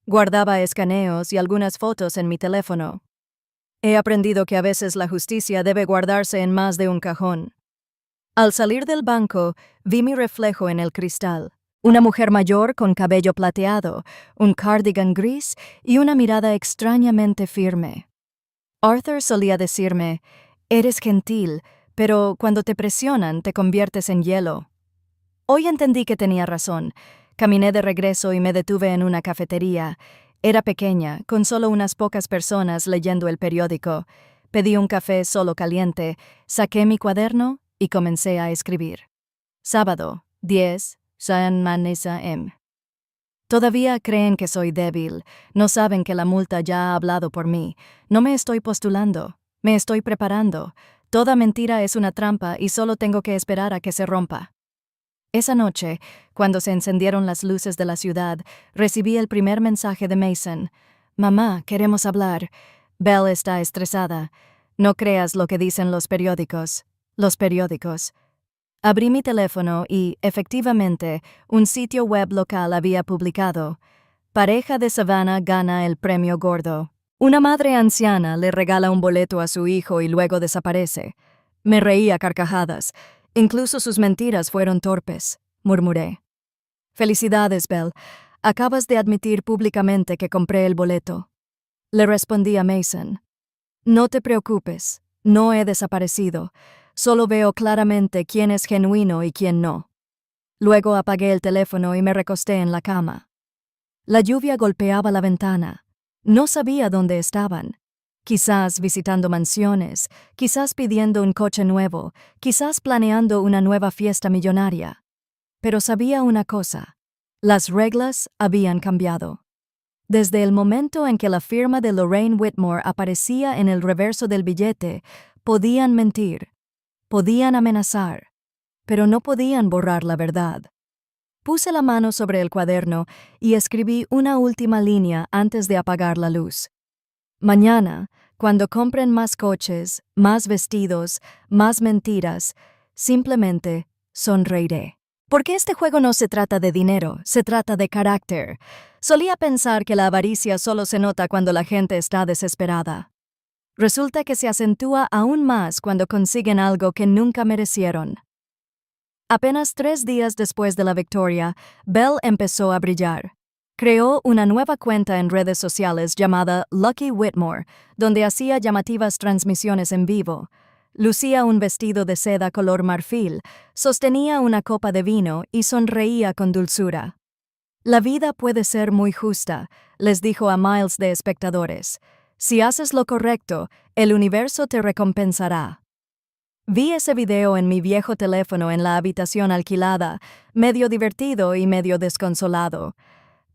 Guardaba escaneos y algunas fotos en mi teléfono. He aprendido que a veces la justicia debe guardarse en más de un cajón. Al salir del banco, vi mi reflejo en el cristal. Una mujer mayor con cabello plateado, un cardigan gris y una mirada extrañamente firme. Arthur solía decirme, eres gentil, pero cuando te presionan te conviertes en hielo. Hoy entendí que tenía razón. Caminé de regreso y me detuve en una cafetería. Era pequeña, con solo unas pocas personas leyendo el periódico. Pedí un café solo caliente, saqué mi cuaderno y comencé a escribir. Sábado, 10, San Manesa M. Todavía creen que soy débil, no saben que la multa ya ha hablado por mí. No me estoy postulando, me estoy preparando. Toda mentira es una trampa y solo tengo que esperar a que se rompa. Esa noche, cuando se encendieron las luces de la ciudad, recibí el primer mensaje de Mason. Mamá, queremos hablar. Belle está estresada. No creas lo que dicen los periódicos. Los periódicos. Abrí mi teléfono y, efectivamente, un sitio web local había publicado. Pareja de Savannah gana el premio gordo. Una madre anciana le regala un boleto a su hijo y luego desaparece. Me reí a carcajadas. Incluso sus mentiras fueron torpes, murmuré. Felicidades, Belle. Acabas de admitir públicamente que compré el boleto. Le respondí a Mason. No te preocupes, no he desaparecido. Solo veo claramente quién es genuino y quién no. Luego apagué el teléfono y me recosté en la cama. La lluvia golpeaba la ventana. No sabía dónde estaban. Quizás visitando mansiones, quizás pidiendo un coche nuevo, quizás planeando una nueva fiesta millonaria. Pero sabía una cosa. Las reglas habían cambiado. Desde el momento en que la firma de Lorraine Whitmore aparecía en el reverso del billete, podían mentir. Podían amenazar, pero no podían borrar la verdad. Puse la mano sobre el cuaderno y escribí una última línea antes de apagar la luz. Mañana, cuando compren más coches, más vestidos, más mentiras, simplemente sonreiré. Porque este juego no se trata de dinero, se trata de carácter. Solía pensar que la avaricia solo se nota cuando la gente está desesperada. Resulta que se acentúa aún más cuando consiguen algo que nunca merecieron. Apenas 3 días después de la victoria, Belle empezó a brillar. Creó una nueva cuenta en redes sociales llamada Lucky Whitmore, donde hacía llamativas transmisiones en vivo. Lucía un vestido de seda color marfil, sostenía una copa de vino y sonreía con dulzura. La vida puede ser muy justa, les dijo a miles de espectadores. Si haces lo correcto, el universo te recompensará. Vi ese video en mi viejo teléfono en la habitación alquilada, medio divertido y medio desconsolado.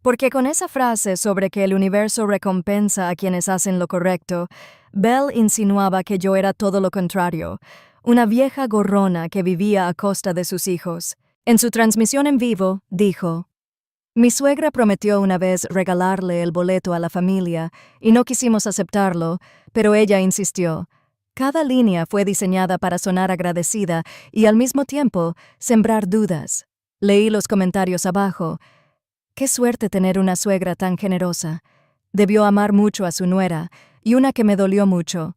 Porque con esa frase sobre que el universo recompensa a quienes hacen lo correcto, Belle insinuaba que yo era todo lo contrario, una vieja gorrona que vivía a costa de sus hijos. En su transmisión en vivo, dijo: mi suegra prometió una vez regalarle el boleto a la familia y no quisimos aceptarlo, pero ella insistió. Cada línea fue diseñada para sonar agradecida y al mismo tiempo sembrar dudas. Leí los comentarios abajo. Qué suerte tener una suegra tan generosa. Debió amar mucho a su nuera, y una que me dolió mucho.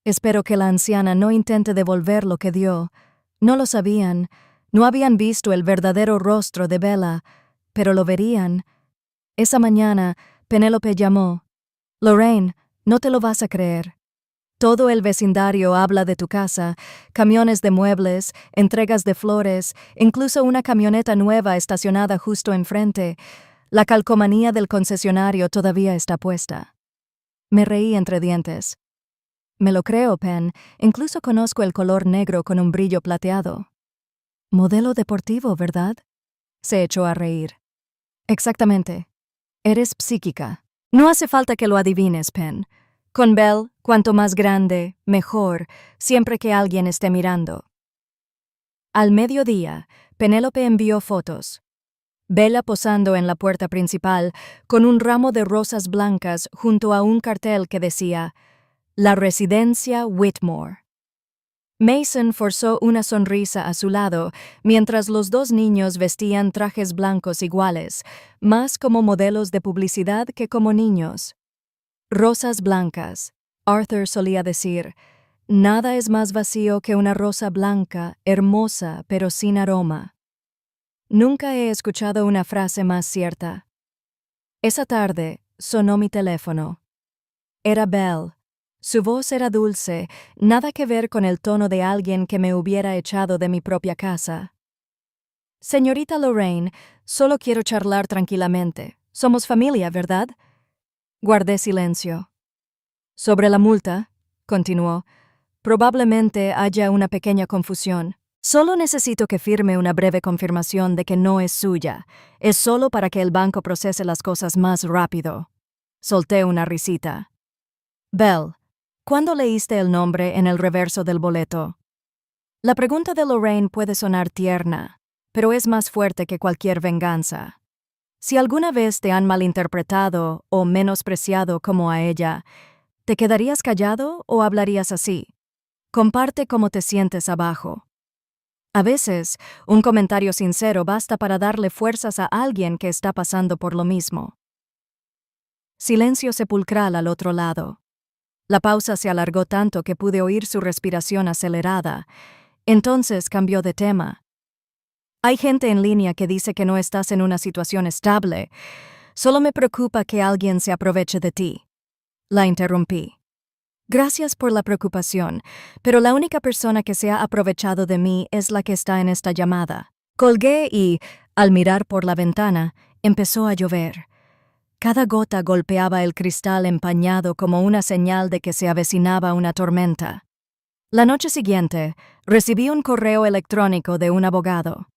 Espero que la anciana no intente devolver lo que dio. No lo sabían, no habían visto el verdadero rostro de Bella, pero lo verían. Esa mañana, Penélope llamó. Lorraine, no te lo vas a creer. Todo el vecindario habla de tu casa, camiones de muebles, entregas de flores, incluso una camioneta nueva estacionada justo enfrente. La calcomanía del concesionario todavía está puesta. Me reí entre dientes. Me lo creo, Pen. Incluso conozco el color negro con un brillo plateado. Modelo deportivo, ¿verdad? Se echó a reír. Exactamente. Eres psíquica. No hace falta que lo adivines, Pen. Con Belle, cuanto más grande, mejor, siempre que alguien esté mirando. Al mediodía, Penélope envió fotos. Bella posando en la puerta principal con un ramo de rosas blancas junto a un cartel que decía «La Residencia Whitmore». Mason forzó una sonrisa a su lado mientras los dos niños vestían trajes blancos iguales, más como modelos de publicidad que como niños. Rosas blancas, Arthur solía decir, nada es más vacío que una rosa blanca, hermosa pero sin aroma. Nunca he escuchado una frase más cierta. Esa tarde sonó mi teléfono. Era Belle. Su voz era dulce, nada que ver con el tono de alguien que me hubiera echado de mi propia casa. Señorita Lorraine, solo quiero charlar tranquilamente. Somos familia, ¿verdad? Guardé silencio. Sobre la multa, continuó, probablemente haya una pequeña confusión. Solo necesito que firme una breve confirmación de que no es suya. Es solo para que el banco procese las cosas más rápido. Solté una risita. Belle, ¿cuándo leíste el nombre en el reverso del boleto? La pregunta de Lorraine puede sonar tierna, pero es más fuerte que cualquier venganza. Si alguna vez te han malinterpretado o menospreciado como a ella, ¿te quedarías callado o hablarías así? Comparte cómo te sientes abajo. A veces, un comentario sincero basta para darle fuerzas a alguien que está pasando por lo mismo. Silencio sepulcral al otro lado. La pausa se alargó tanto que pude oír su respiración acelerada. Entonces cambió de tema. Hay gente en línea que dice que no estás en una situación estable. Solo me preocupa que alguien se aproveche de ti. La interrumpí. Gracias por la preocupación, pero la única persona que se ha aprovechado de mí es la que está en esta llamada. Colgué y, al mirar por la ventana, empezó a llover. Cada gota golpeaba el cristal empañado como una señal de que se avecinaba una tormenta. La noche siguiente, recibí un correo electrónico de un abogado.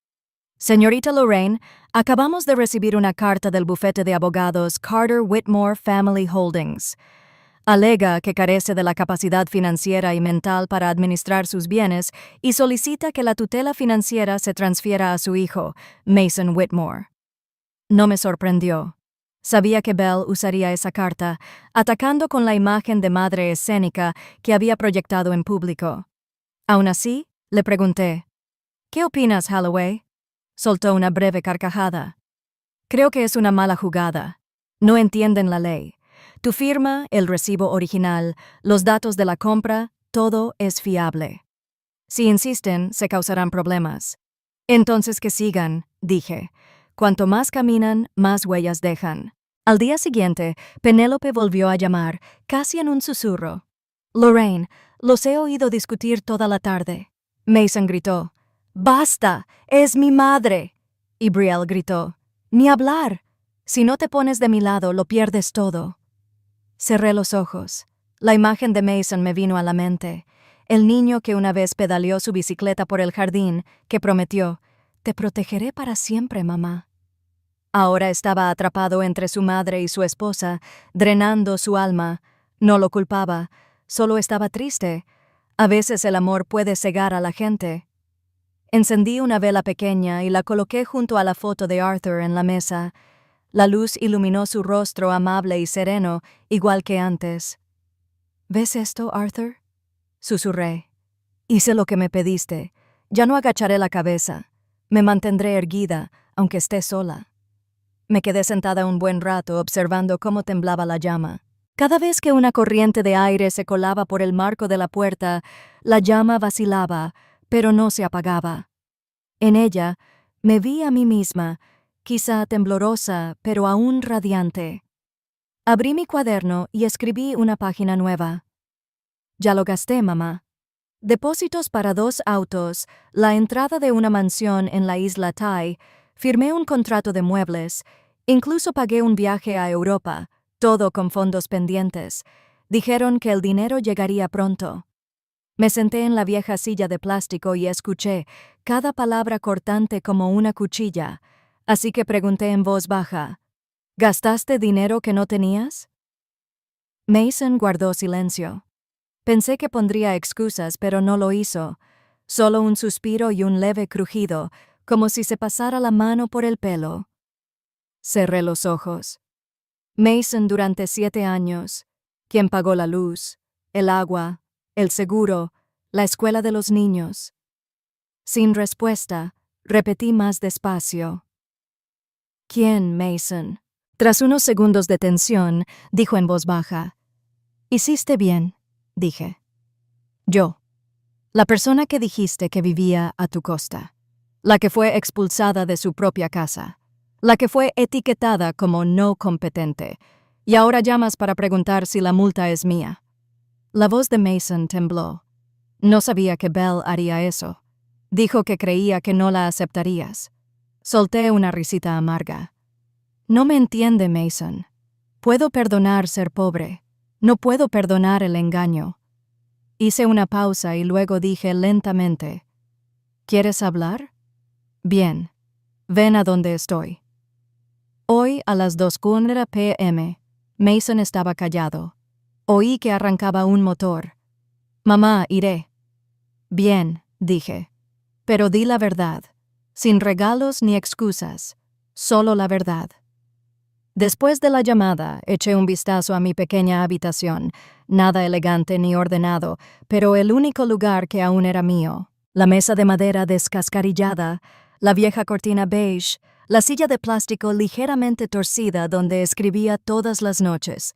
Señorita Lorraine, acabamos de recibir una carta del bufete de abogados Carter Whitmore Family Holdings. Alega que carece de la capacidad financiera y mental para administrar sus bienes y solicita que la tutela financiera se transfiera a su hijo, Mason Whitmore. No me sorprendió. Sabía que Belle usaría esa carta, atacando con la imagen de madre escénica que había proyectado en público. Aún así, le pregunté, ¿qué opinas, Holloway? Soltó una breve carcajada. Creo que es una mala jugada. No entienden la ley. Tu firma, el recibo original, los datos de la compra, todo es fiable. Si insisten, se causarán problemas. Entonces que sigan, dije. Cuanto más caminan, más huellas dejan. Al día siguiente, Penélope volvió a llamar, casi en un susurro. Lorraine, los he oído discutir toda la tarde. Mason gritó. ¡Basta! ¡Es mi madre! Y Brielle gritó. ¡Ni hablar! Si no te pones de mi lado, lo pierdes todo. Cerré los ojos. La imagen de Mason me vino a la mente. El niño que una vez pedaleó su bicicleta por el jardín, que prometió, «Te protegeré para siempre, mamá». Ahora estaba atrapado entre su madre y su esposa, drenando su alma. No lo culpaba, solo estaba triste. A veces el amor puede cegar a la gente. Encendí una vela pequeña y la coloqué junto a la foto de Arthur en la mesa. La luz iluminó su rostro amable y sereno, igual que antes. ¿Ves esto, Arthur? Susurré. Hice lo que me pediste. Ya no agacharé la cabeza. Me mantendré erguida, aunque esté sola. Me quedé sentada un buen rato observando cómo temblaba la llama. Cada vez que una corriente de aire se colaba por el marco de la puerta, la llama vacilaba, pero no se apagaba. En ella, me vi a mí misma, quizá temblorosa, pero aún radiante. Abrí mi cuaderno y escribí una página nueva. Ya lo gasté, mamá. Depósitos para 2 autos, la entrada de una mansión en la isla Tai, firmé un contrato de muebles, incluso pagué un viaje a Europa, todo con fondos pendientes. Dijeron que el dinero llegaría pronto. Me senté en la vieja silla de plástico y escuché cada palabra cortante como una cuchilla, así que pregunté en voz baja, ¿gastaste dinero que no tenías? Mason guardó silencio. Pensé que pondría excusas, pero no lo hizo. Solo un suspiro y un leve crujido, como si se pasara la mano por el pelo. Cerré los ojos. Mason durante 7 años, quien pagó la luz, el agua, el seguro, la escuela de los niños. Sin respuesta, repetí más despacio. ¿Quién, Mason? Tras unos segundos de tensión, dijo en voz baja. Hiciste bien, dije. Yo. La persona que dijiste que vivía a tu costa. La que fue expulsada de su propia casa. La que fue etiquetada como no competente. Y ahora llamas para preguntar si la multa es mía. La voz de Mason tembló. No sabía que Belle haría eso. Dijo que creía que no la aceptarías. Solté una risita amarga. No me entiende, Mason. Puedo perdonar ser pobre. No puedo perdonar el engaño. Hice una pausa y luego dije lentamente, ¿quieres hablar? Bien, ven a donde estoy. Hoy a las 2:15 p.m., Mason estaba callado. Oí que arrancaba un motor. Mamá, iré. Bien, dije. Pero di la verdad, sin regalos ni excusas, solo la verdad. Después de la llamada, eché un vistazo a mi pequeña habitación, nada elegante ni ordenado, pero el único lugar que aún era mío. La mesa de madera descascarillada, la vieja cortina beige, la silla de plástico ligeramente torcida donde escribía todas las noches.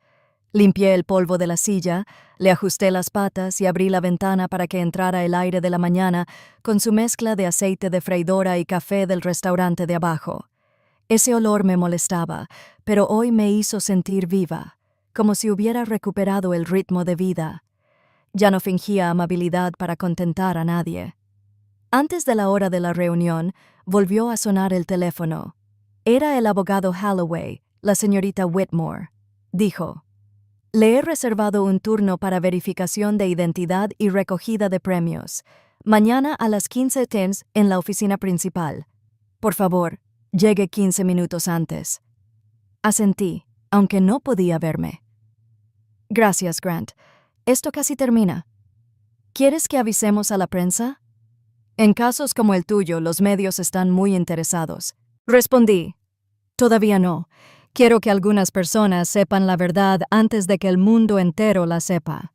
Limpié el polvo de la silla, le ajusté las patas y abrí la ventana para que entrara el aire de la mañana con su mezcla de aceite de freidora y café del restaurante de abajo. Ese olor me molestaba, pero hoy me hizo sentir viva, como si hubiera recuperado el ritmo de vida. Ya no fingía amabilidad para contentar a nadie. Antes de la hora de la reunión, volvió a sonar el teléfono. Era el abogado Holloway, la señorita Whitmore. Dijo, le he reservado un turno para verificación de identidad y recogida de premios. Mañana a las 15:10 en la oficina principal. Por favor, llegue 15 minutos antes. Asentí, aunque no podía verme. Gracias, Grant. Esto casi termina. ¿Quieres que avisemos a la prensa? En casos como el tuyo, los medios están muy interesados. Respondí. Todavía no. Quiero que algunas personas sepan la verdad antes de que el mundo entero la sepa.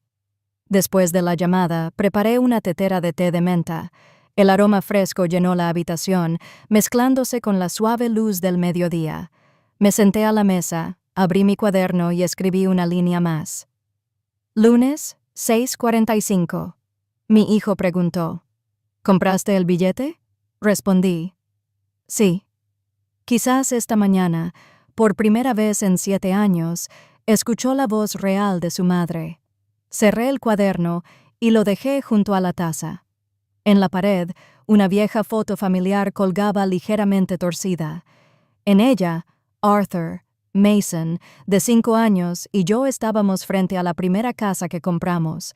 Después de la llamada, preparé una tetera de té de menta. El aroma fresco llenó la habitación, mezclándose con la suave luz del mediodía. Me senté a la mesa, abrí mi cuaderno y escribí una línea más. Lunes, 6:45. Mi hijo preguntó, ¿compraste el billete? Respondí, sí. Quizás esta mañana, por primera vez en 7 años, escuchó la voz real de su madre. Cerré el cuaderno y lo dejé junto a la taza. En la pared, una vieja foto familiar colgaba ligeramente torcida. En ella, Arthur, Mason, de 5 años, y yo estábamos frente a la primera casa que compramos.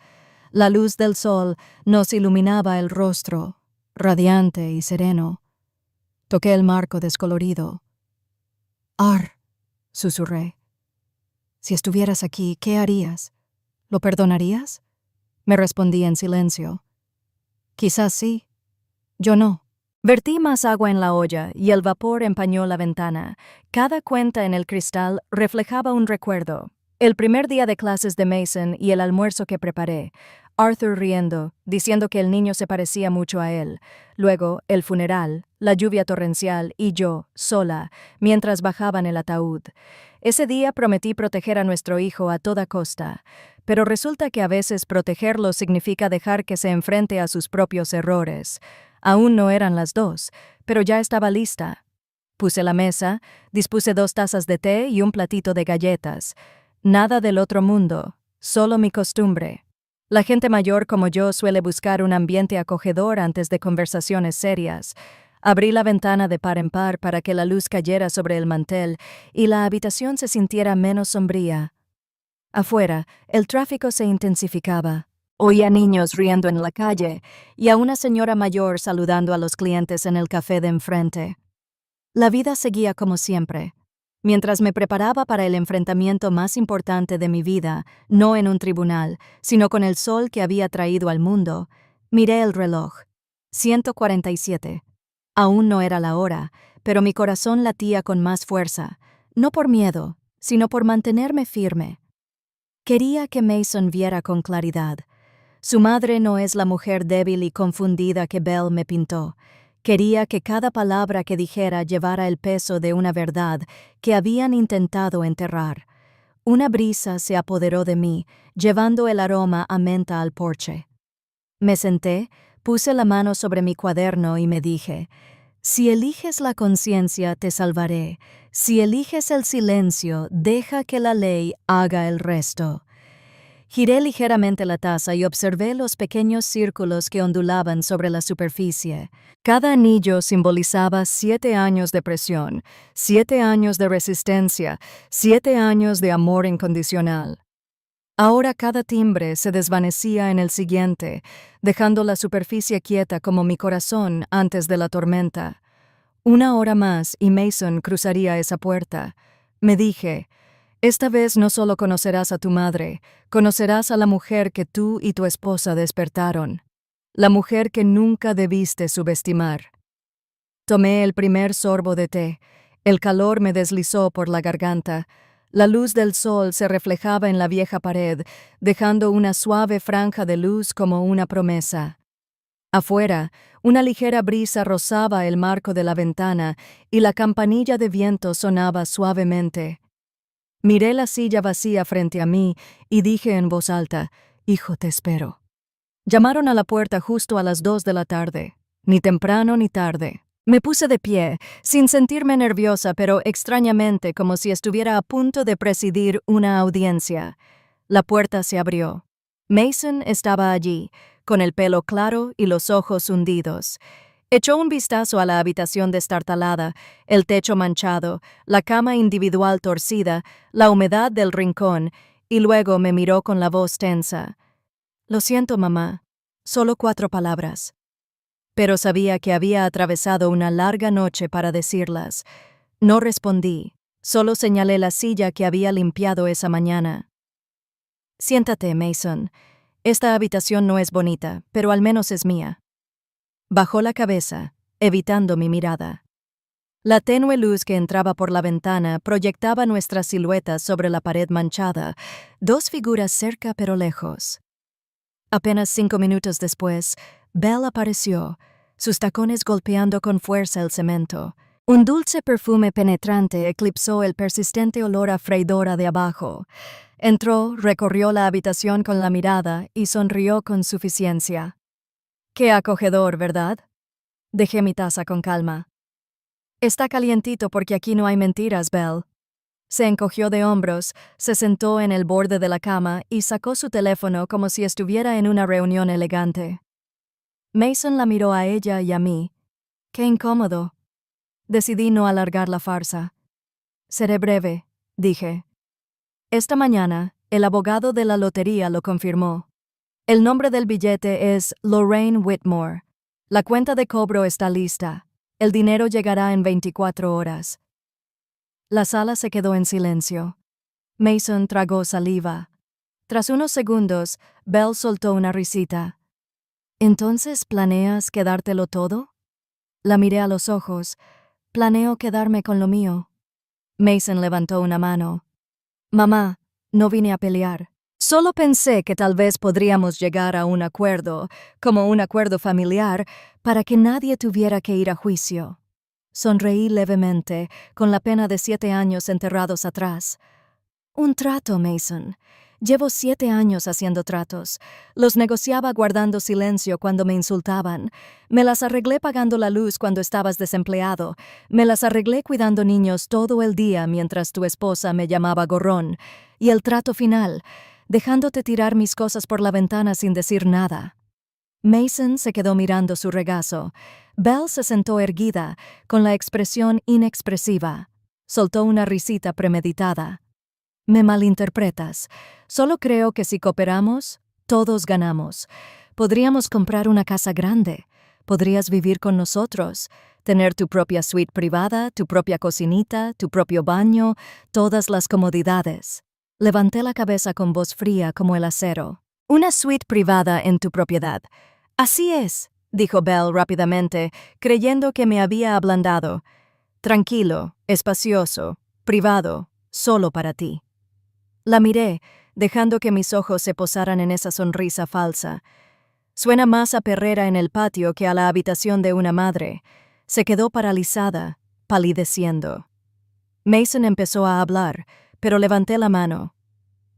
La luz del sol nos iluminaba el rostro, radiante y sereno. Toqué el marco descolorido. Susurré. Si estuvieras aquí, ¿qué harías? ¿Lo perdonarías? Me respondí en silencio. Quizás sí. Yo no. Vertí más agua en la olla y el vapor empañó la ventana. Cada cuenta en el cristal reflejaba un recuerdo. El primer día de clases de Mason y el almuerzo que preparé. Arthur riendo, diciendo que el niño se parecía mucho a él. Luego, el funeral, la lluvia torrencial y yo, sola, mientras bajaban el ataúd. Ese día prometí proteger a nuestro hijo a toda costa, pero resulta que a veces protegerlo significa dejar que se enfrente a sus propios errores. Aún no eran las 2, pero ya estaba lista. Puse la mesa, dispuse 2 tazas de té y un platito de galletas. Nada del otro mundo, solo mi costumbre. La gente mayor como yo suele buscar un ambiente acogedor antes de conversaciones serias. Abrí la ventana de par en par para que la luz cayera sobre el mantel y la habitación se sintiera menos sombría. Afuera, el tráfico se intensificaba. Oía niños riendo en la calle y a una señora mayor saludando a los clientes en el café de enfrente. La vida seguía como siempre. Mientras me preparaba para el enfrentamiento más importante de mi vida, no en un tribunal, sino con el sol que había traído al mundo, miré el reloj. 1:47. Aún no era la hora, pero mi corazón latía con más fuerza, no por miedo, sino por mantenerme firme. Quería que Mason viera con claridad. Su madre no es la mujer débil y confundida que Belle me pintó. Quería que cada palabra que dijera llevara el peso de una verdad que habían intentado enterrar. Una brisa se apoderó de mí, llevando el aroma a menta al porche. Me senté, puse la mano sobre mi cuaderno y me dije: si eliges la conciencia, te salvaré. Si eliges el silencio, deja que la ley haga el resto. Giré ligeramente la taza y observé los pequeños círculos que ondulaban sobre la superficie. Cada anillo simbolizaba 7 años de presión, 7 años de resistencia, 7 años de amor incondicional. Ahora cada timbre se desvanecía en el siguiente, dejando la superficie quieta como mi corazón antes de la tormenta. 1 hora más y Mason cruzaría esa puerta. Me dije: esta vez no solo conocerás a tu madre, conocerás a la mujer que tú y tu esposa despertaron, la mujer que nunca debiste subestimar. Tomé el primer sorbo de té. El calor me deslizó por la garganta. La luz del sol se reflejaba en la vieja pared, dejando una suave franja de luz como una promesa. Afuera, una ligera brisa rozaba el marco de la ventana y la campanilla de viento sonaba suavemente. Miré la silla vacía frente a mí y dije en voz alta: hijo, te espero. Llamaron a la puerta justo a las 2 de la tarde, ni temprano ni tarde. Me puse de pie, sin sentirme nerviosa, pero extrañamente como si estuviera a punto de presidir una audiencia. La puerta se abrió. Mason estaba allí, con el pelo claro y los ojos hundidos. Echó un vistazo a la habitación destartalada, el techo manchado, la cama individual torcida, la humedad del rincón, y luego me miró con la voz tensa. Lo siento, mamá. Solo 4 palabras. Pero sabía que había atravesado una larga noche para decirlas. No respondí, solo señalé la silla que había limpiado esa mañana. Siéntate, Mason. Esta habitación no es bonita, pero al menos es mía. Bajó la cabeza, evitando mi mirada. La tenue luz que entraba por la ventana proyectaba nuestras siluetas sobre la pared manchada, 2 figuras cerca pero lejos. Apenas 5 minutos después, Belle apareció, sus tacones golpeando con fuerza el cemento. Un dulce perfume penetrante eclipsó el persistente olor a freidora de abajo. Entró, recorrió la habitación con la mirada y sonrió con suficiencia. Qué acogedor, ¿verdad? Dejé mi taza con calma. Está calientito porque aquí no hay mentiras, Belle. Se encogió de hombros, se sentó en el borde de la cama y sacó su teléfono como si estuviera en una reunión elegante. Mason la miró a ella y a mí. Qué incómodo. Decidí no alargar la farsa. Seré breve, dije. Esta mañana, el abogado de la lotería lo confirmó. El nombre del billete es Lorraine Whitmore. La cuenta de cobro está lista. El dinero llegará en 24 horas. La sala se quedó en silencio. Mason tragó saliva. Tras unos segundos, Belle soltó una risita. ¿Entonces planeas quedártelo todo? La miré a los ojos. Planeo quedarme con lo mío. Mason levantó una mano. Mamá, no vine a pelear. Solo pensé que tal vez podríamos llegar a un acuerdo, como un acuerdo familiar, para que nadie tuviera que ir a juicio. Sonreí levemente, con la pena de 7 años enterrados atrás. Un trato, Mason. Llevo 7 años haciendo tratos. Los negociaba guardando silencio cuando me insultaban. Me las arreglé pagando la luz cuando estabas desempleado. Me las arreglé cuidando niños todo el día mientras tu esposa me llamaba gorrón. Y el trato final, dejándote tirar mis cosas por la ventana sin decir nada. Mason se quedó mirando su regazo. Belle se sentó erguida, con la expresión inexpresiva. Soltó una risita premeditada. Me malinterpretas. Solo creo que si cooperamos, todos ganamos. Podríamos comprar una casa grande. Podrías vivir con nosotros, tener tu propia suite privada, tu propia cocinita, tu propio baño, todas las comodidades. Levanté la cabeza con voz fría como el acero. Una suite privada en tu propiedad. Así es, dijo Belle rápidamente, creyendo que me había ablandado. Tranquilo, espacioso, privado, solo para ti. La miré, dejando que mis ojos se posaran en esa sonrisa falsa. Suena más a perrera en el patio que a la habitación de una madre. Se quedó paralizada, palideciendo. Mason empezó a hablar, pero levanté la mano.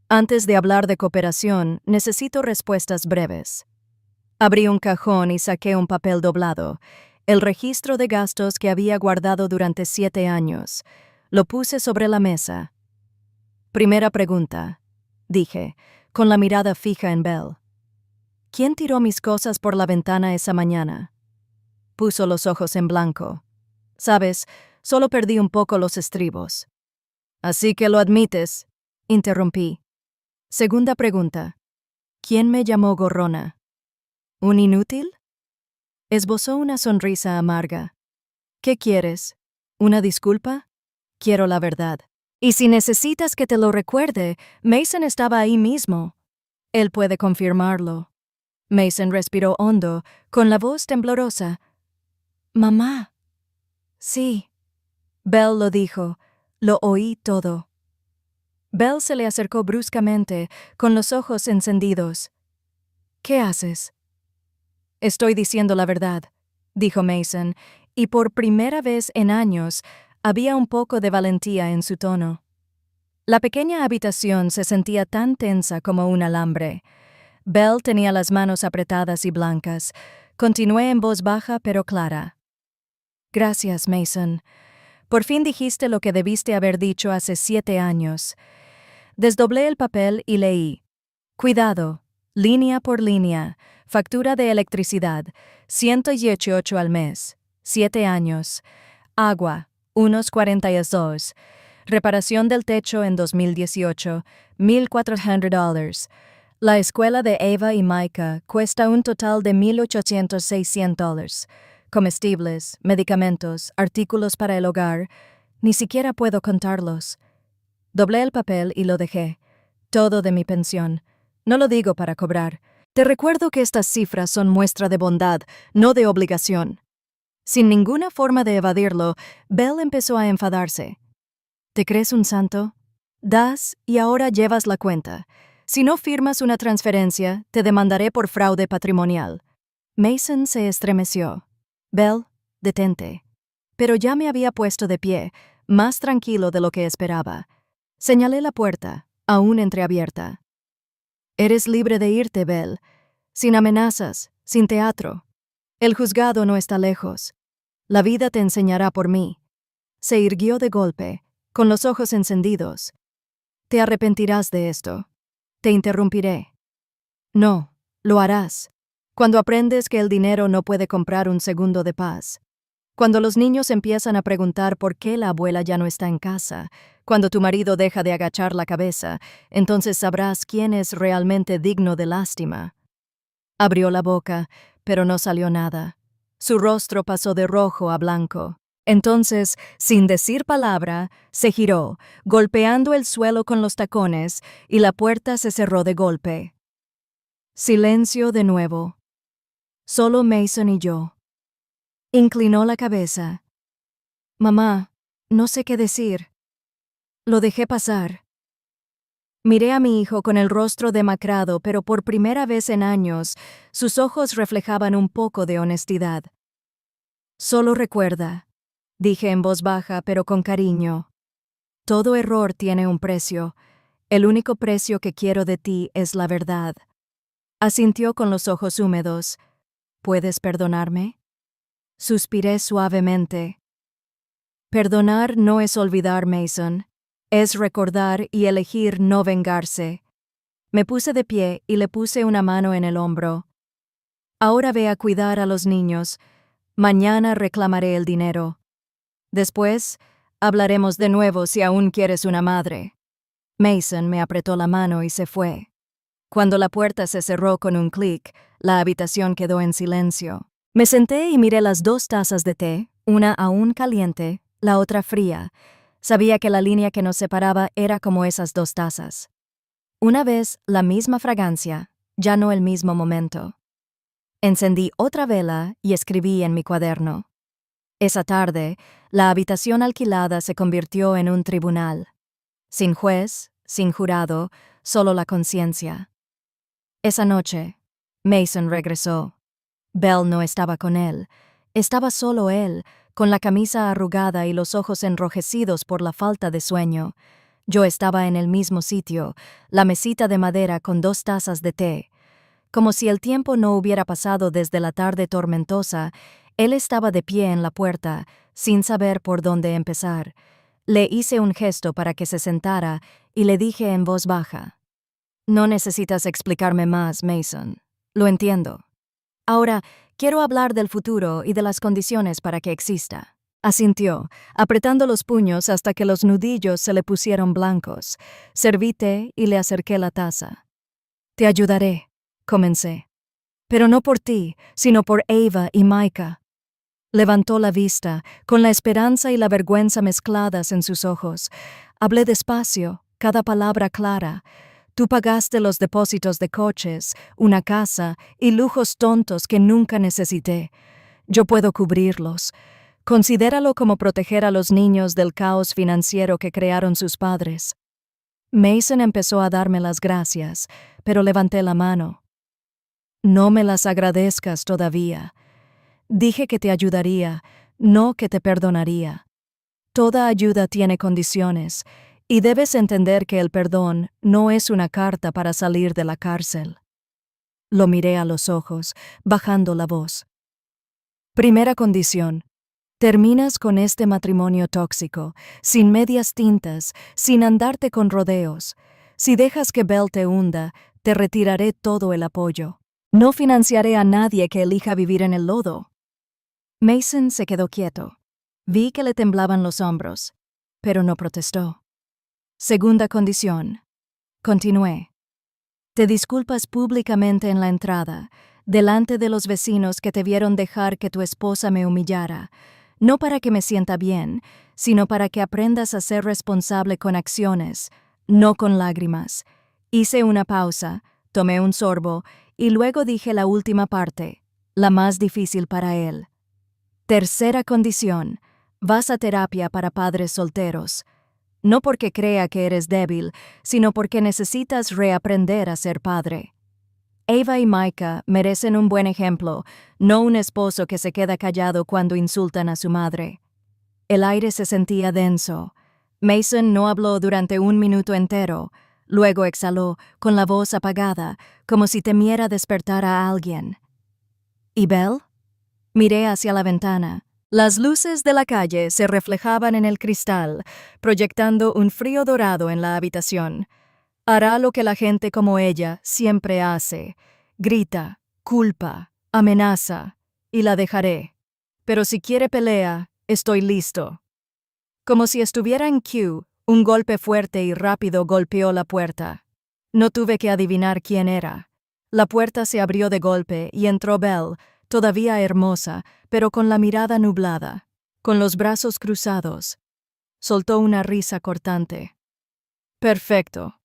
Antes de hablar de cooperación, necesito respuestas breves. Abrí un cajón y saqué un papel doblado, el registro de gastos que había guardado durante 7 años. Lo puse sobre la mesa. Primera pregunta, dije, con la mirada fija en Belle. ¿Quién tiró mis cosas por la ventana esa mañana? Puso los ojos en blanco. Sabes, solo perdí un poco los estribos. Así que lo admites, interrumpí. Segunda pregunta. ¿Quién me llamó gorrona? ¿Un inútil? Esbozó una sonrisa amarga. ¿Qué quieres? ¿Una disculpa? Quiero la verdad. Y si necesitas que te lo recuerde, Mason estaba ahí mismo. Él puede confirmarlo. Mason respiró hondo, con la voz temblorosa. Mamá. Sí. Belle lo dijo. Lo oí todo. Belle se le acercó bruscamente, con los ojos encendidos. ¿Qué haces? Estoy diciendo la verdad, dijo Mason, y por primera vez en años había un poco de valentía en su tono. La pequeña habitación se sentía tan tensa como un alambre. Belle tenía las manos apretadas y blancas. Continué en voz baja pero clara. Gracias, Mason. Por fin dijiste lo que debiste haber dicho hace 7 años. Desdoblé el papel y leí. Cuidado, línea por línea, factura de electricidad, 118 al mes, 7 años. Agua, unos 42. Reparación del techo en 2018, $1,400. La escuela de Eva y Micah cuesta un total de $1,800-600. Comestibles, medicamentos, artículos para el hogar. Ni siquiera puedo contarlos. Doblé el papel y lo dejé. Todo de mi pensión. No lo digo para cobrar. Te recuerdo que estas cifras son muestra de bondad, no de obligación. Sin ninguna forma de evadirlo, Belle empezó a enfadarse. ¿Te crees un santo? Das y ahora llevas la cuenta. Si no firmas una transferencia, te demandaré por fraude patrimonial. Mason se estremeció. Belle, detente. Pero ya me había puesto de pie, más tranquilo de lo que esperaba. Señalé la puerta, aún entreabierta. Eres libre de irte, Belle. Sin amenazas, sin teatro. El juzgado no está lejos. La vida te enseñará por mí. Se irguió de golpe, con los ojos encendidos. Te arrepentirás de esto. Te interrumpiré. No, lo harás. Cuando aprendes que el dinero no puede comprar un segundo de paz. Cuando los niños empiezan a preguntar por qué la abuela ya no está en casa. Cuando tu marido deja de agachar la cabeza, entonces sabrás quién es realmente digno de lástima. Abrió la boca, pero no salió nada. Su rostro pasó de rojo a blanco. Entonces, sin decir palabra, se giró, golpeando el suelo con los tacones, y la puerta se cerró de golpe. Silencio de nuevo. Solo Mason y yo. Inclinó la cabeza. Mamá, no sé qué decir. Lo dejé pasar. Miré a mi hijo con el rostro demacrado, pero por primera vez en años, sus ojos reflejaban un poco de honestidad. Solo recuerda, dije en voz baja pero con cariño. Todo error tiene un precio. El único precio que quiero de ti es la verdad. Asintió con los ojos húmedos. ¿Puedes perdonarme? Suspiré suavemente. Perdonar no es olvidar, Mason. Es recordar y elegir no vengarse. Me puse de pie y le puse una mano en el hombro. Ahora ve a cuidar a los niños. Mañana reclamaré el dinero. Después, hablaremos de nuevo si aún quieres una madre. Mason me apretó la mano y se fue. Cuando la puerta se cerró con un clic, la habitación quedó en silencio. Me senté y miré las 2 tazas de té, una aún caliente, la otra fría. Sabía que la línea que nos separaba era como esas 2 tazas. Una vez la misma fragancia, ya no el mismo momento. Encendí otra vela y escribí en mi cuaderno. Esa tarde, la habitación alquilada se convirtió en un tribunal. Sin juez, sin jurado, solo la conciencia. Esa noche, Mason regresó. Belle no estaba con él. Estaba solo él, con la camisa arrugada y los ojos enrojecidos por la falta de sueño. Yo estaba en el mismo sitio, la mesita de madera con 2 tazas de té. Como si el tiempo no hubiera pasado desde la tarde tormentosa, él estaba de pie en la puerta, sin saber por dónde empezar. Le hice un gesto para que se sentara y le dije en voz baja: «No necesitas explicarme más, Mason. Lo entiendo. Ahora, quiero hablar del futuro y de las condiciones para que exista». Asintió, apretando los puños hasta que los nudillos se le pusieron blancos. Serví té y le acerqué la taza. «Te ayudaré», comencé. «Pero no por ti, sino por Ava y Micah». Levantó la vista, con la esperanza y la vergüenza mezcladas en sus ojos. Hablé despacio, cada palabra clara. «Tú pagaste los depósitos de coches, una casa y lujos tontos que nunca necesité. Yo puedo cubrirlos. Considéralo como proteger a los niños del caos financiero que crearon sus padres». Mason empezó a darme las gracias, pero levanté la mano. «No me las agradezcas todavía. Dije que te ayudaría, no que te perdonaría. Toda ayuda tiene condiciones, y debes entender que el perdón no es una carta para salir de la cárcel». Lo miré a los ojos, bajando la voz. «Primera condición. Terminas con este matrimonio tóxico, sin medias tintas, sin andarte con rodeos. Si dejas que Belle te hunda, te retiraré todo el apoyo. No financiaré a nadie que elija vivir en el lodo». Mason se quedó quieto. Vi que le temblaban los hombros, pero no protestó. «Segunda condición», continué. «Te disculpas públicamente en la entrada, delante de los vecinos que te vieron dejar que tu esposa me humillara, no para que me sienta bien, sino para que aprendas a ser responsable con acciones, no con lágrimas». Hice una pausa, tomé un sorbo y luego dije la última parte, la más difícil para él. «Tercera condición. Vas a terapia para padres solteros. No porque crea que eres débil, sino porque necesitas reaprender a ser padre. Ava y Micah merecen un buen ejemplo, no un esposo que se queda callado cuando insultan a su madre». El aire se sentía denso. Mason no habló durante 1 minuto entero. Luego exhaló, con la voz apagada, como si temiera despertar a alguien. «¿Y Belle?». Miré hacia la ventana. Las luces de la calle se reflejaban en el cristal, proyectando un frío dorado en la habitación. Hará lo que la gente como ella siempre hace. Grita, culpa, amenaza, y la dejaré. Pero si quiere pelea, estoy listo. Como si estuviera en Q, un golpe fuerte y rápido golpeó la puerta. No tuve que adivinar quién era. La puerta se abrió de golpe y entró Belle, todavía hermosa, pero con la mirada nublada, con los brazos cruzados. Soltó una risa cortante. «Perfecto.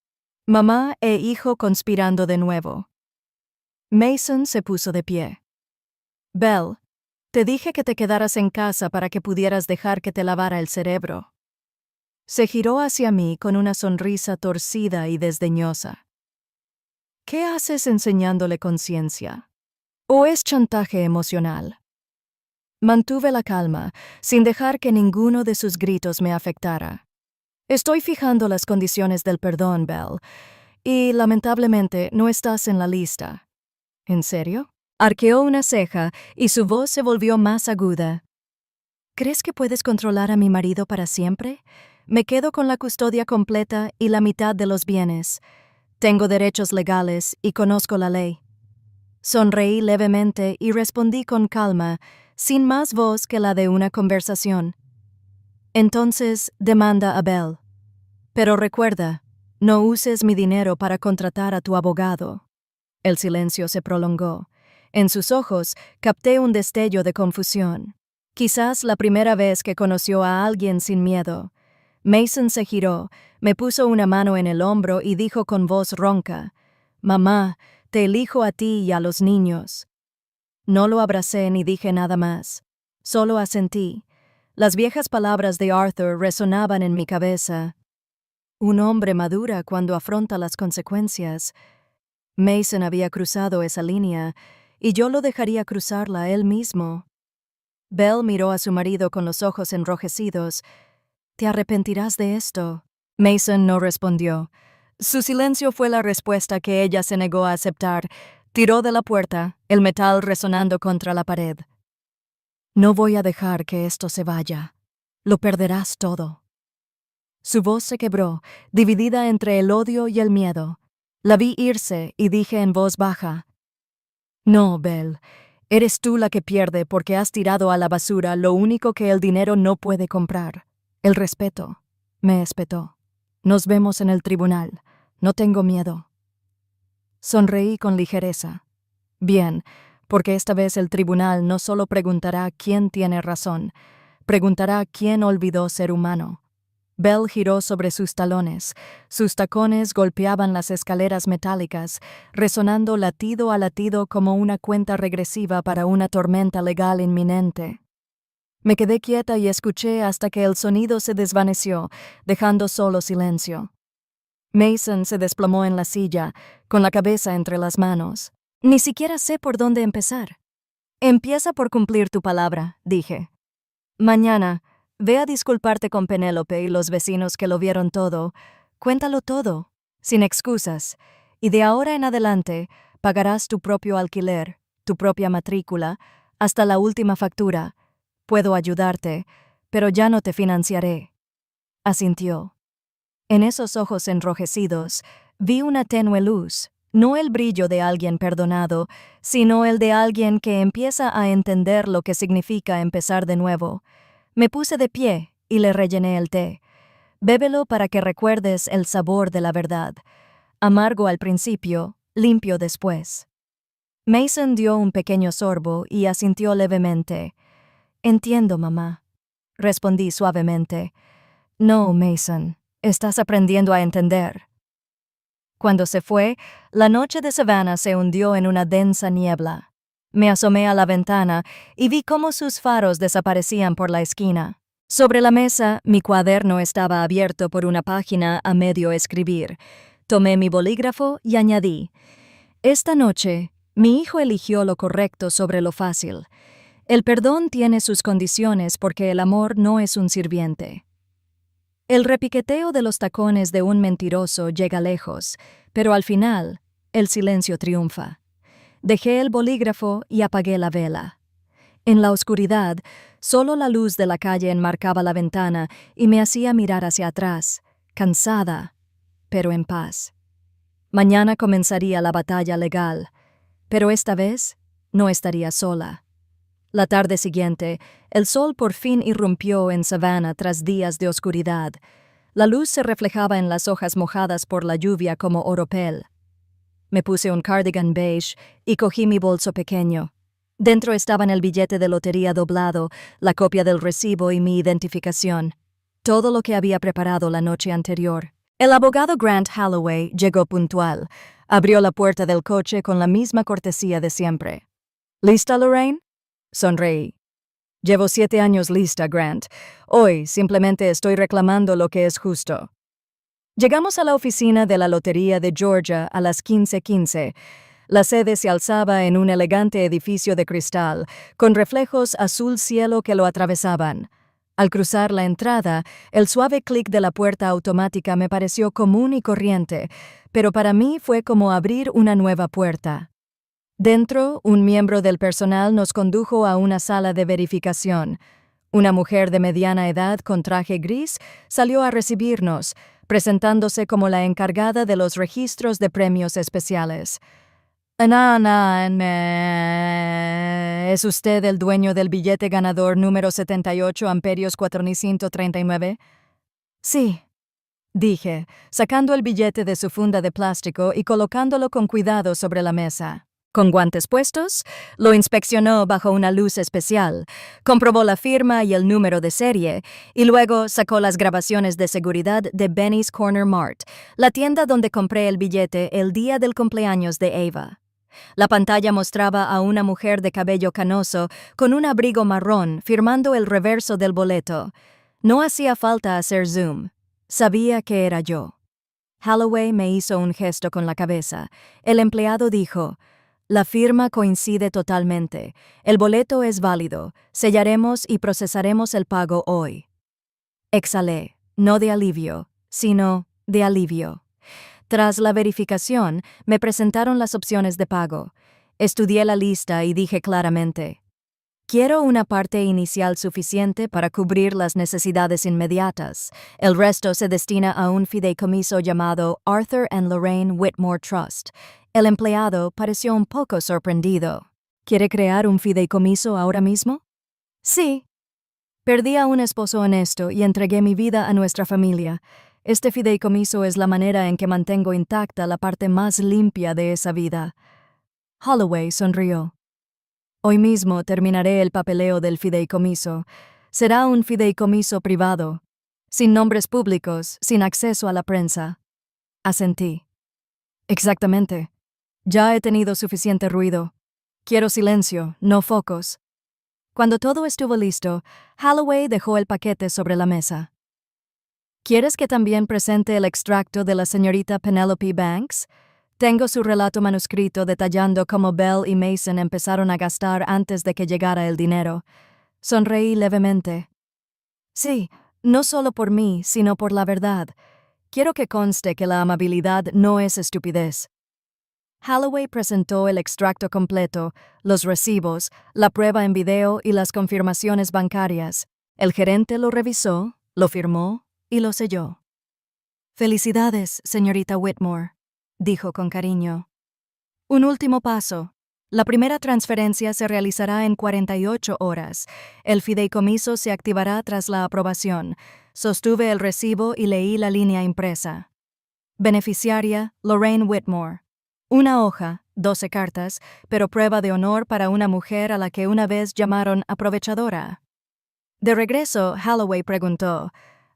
Mamá e hijo conspirando de nuevo». Mason se puso de pie. «Belle, te dije que te quedaras en casa para que pudieras dejar que te lavara el cerebro». Se giró hacia mí con una sonrisa torcida y desdeñosa. «¿Qué haces enseñándole conciencia? ¿O es chantaje emocional?». Mantuve la calma, sin dejar que ninguno de sus gritos me afectara. «Estoy fijando las condiciones del perdón, Belle, y lamentablemente no estás en la lista». «¿En serio?». Arqueó una ceja y su voz se volvió más aguda. «¿Crees que puedes controlar a mi marido para siempre? Me quedo con la custodia completa y la mitad de los bienes. Tengo derechos legales y conozco la ley». Sonreí levemente y respondí con calma, sin más voz que la de una conversación. «Entonces demanda a Belle. Pero recuerda, No uses mi dinero para contratar a tu abogado. El silencio se prolongó. En sus ojos capté un destello de confusión. Quizás la primera vez que conoció a alguien sin miedo. Mason se giró, me puso una mano en el hombro y dijo con voz ronca: «Mamá, te elijo a ti y a los niños». No lo abracé ni dije nada más. Solo asentí. Las viejas palabras de Arthur resonaban en mi cabeza. Un hombre madura cuando afronta las consecuencias. Mason había cruzado esa línea, y yo lo dejaría cruzarla él mismo. Belle miró a su marido con los ojos enrojecidos. «¿Te arrepentirás de esto?» Mason no respondió. Su silencio fue la respuesta que ella se negó a aceptar. Tiró de la puerta, el metal resonando contra la pared. «No voy a dejar que esto se vaya. Lo perderás todo». Su voz se quebró, dividida entre el odio y el miedo. La vi irse y dije en voz baja: «No, Belle, eres tú la que pierde porque has tirado a la basura lo único que el dinero no puede comprar. El respeto». Me espetó. «Nos vemos en el tribunal. No tengo miedo». Sonreí con ligereza. Bien, porque esta vez el tribunal no solo preguntará quién tiene razón, preguntará quién olvidó ser humano. Belle giró sobre sus talones. Sus tacones golpeaban las escaleras metálicas, resonando latido a latido como una cuenta regresiva para una tormenta legal inminente. Me quedé quieta y escuché hasta que el sonido se desvaneció, dejando solo silencio. Mason se desplomó en la silla, con la cabeza entre las manos. «Ni siquiera sé por dónde empezar». «Empieza por cumplir tu palabra», dije. «Mañana, ve a disculparte con Penélope y los vecinos que lo vieron todo. Cuéntalo todo, sin excusas, y de ahora en adelante pagarás tu propio alquiler, tu propia matrícula, hasta la última factura. Puedo ayudarte, pero ya no te financiaré». Asintió. En esos ojos enrojecidos vi una tenue luz, no el brillo de alguien perdonado, sino el de alguien que empieza a entender lo que significa empezar de nuevo. Me puse de pie y le rellené el té. «Bébelo para que recuerdes el sabor de la verdad. Amargo al principio, limpio después». Mason dio un pequeño sorbo y asintió levemente. «Entiendo, mamá», respondí suavemente. «No, Mason, estás aprendiendo a entender». Cuando se fue, la noche de Savannah se hundió en una densa niebla. Me asomé a la ventana y vi cómo sus faros desaparecían por la esquina. Sobre la mesa, mi cuaderno estaba abierto por una página a medio escribir. Tomé mi bolígrafo y añadí: «Esta noche, mi hijo eligió lo correcto sobre lo fácil. El perdón tiene sus condiciones porque el amor no es un sirviente». El repiqueteo de los tacones de un mentiroso llega lejos, pero al final, el silencio triunfa. Dejé el bolígrafo y apagué la vela. En la oscuridad, solo la luz de la calle enmarcaba la ventana y me hacía mirar hacia atrás, cansada, pero en paz. Mañana comenzaría la batalla legal, pero esta vez no estaría sola. La tarde siguiente, el sol por fin irrumpió en Savannah tras días de oscuridad. La luz se reflejaba en las hojas mojadas por la lluvia como oropel. Me puse un cardigan beige y cogí mi bolso pequeño. Dentro estaban el billete de lotería doblado, la copia del recibo y mi identificación. Todo lo que había preparado la noche anterior. El abogado Grant Holloway llegó puntual. Abrió la puerta del coche con la misma cortesía de siempre. «¿Lista, Lorraine?» Sonreí. «Llevo 7 años lista, Grant. Hoy simplemente estoy reclamando lo que es justo». Llegamos a la oficina de la Lotería de Georgia a las 15:15. La sede se alzaba en un elegante edificio de cristal, con reflejos azul cielo que lo atravesaban. Al cruzar la entrada, el suave clic de la puerta automática me pareció común y corriente, pero para mí fue como abrir una nueva puerta. Dentro, un miembro del personal nos condujo a una sala de verificación. Una mujer de mediana edad con traje gris salió a recibirnos, presentándose como la encargada de los registros de premios especiales. ¿Es usted el dueño del billete ganador número 78 amperios 439? Sí. dije, sacando el billete de su funda de plástico y colocándolo con cuidado sobre la mesa. Con guantes puestos, lo inspeccionó bajo una luz especial, comprobó la firma y el número de serie, y luego sacó las grabaciones de seguridad de Benny's Corner Mart, la tienda donde compré el billete el día del cumpleaños de Ava. La pantalla mostraba a una mujer de cabello canoso con un abrigo marrón firmando el reverso del boleto. No hacía falta hacer zoom. Sabía que era yo. Holloway me hizo un gesto con la cabeza. El empleado dijo: «La firma coincide totalmente. El boleto es válido. Sellaremos y procesaremos el pago hoy». Exhalé, no de alivio, sino de alivio. Tras la verificación, me presentaron las opciones de pago. Estudié la lista y dije claramente: «Quiero una parte inicial suficiente para cubrir las necesidades inmediatas. El resto se destina a un fideicomiso llamado Arthur and Lorraine Whitmore Trust». El empleado pareció un poco sorprendido. «¿Quiere crear un fideicomiso ahora mismo?» «Sí». Perdí a un esposo honesto y entregué mi vida a nuestra familia. Este fideicomiso es la manera en que mantengo intacta la parte más limpia de esa vida. Holloway sonrió. «Hoy mismo terminaré el papeleo del fideicomiso. Será un fideicomiso privado, sin nombres públicos, sin acceso a la prensa». Asentí. «Exactamente. Ya he tenido suficiente ruido. Quiero silencio, no focos». Cuando todo estuvo listo, Holloway dejó el paquete sobre la mesa. «¿Quieres que también presente el extracto de la señorita Penelope Banks? Tengo su relato manuscrito detallando cómo Bell y Mason empezaron a gastar antes de que llegara el dinero». Sonreí levemente. «Sí, no solo por mí, sino por la verdad. Quiero que conste que la amabilidad no es estupidez». Holloway presentó el extracto completo, los recibos, la prueba en video y las confirmaciones bancarias. El gerente lo revisó, lo firmó y lo selló. «Felicidades, señorita Whitmore», dijo con cariño. «Un último paso. La primera transferencia se realizará en 48 horas. El fideicomiso se activará tras la aprobación». Sostuve el recibo y leí la línea impresa. Beneficiaria, Lorraine Whitmore. Una hoja, 12 cartas, pero prueba de honor para una mujer a la que una vez llamaron aprovechadora. De regreso, Holloway preguntó: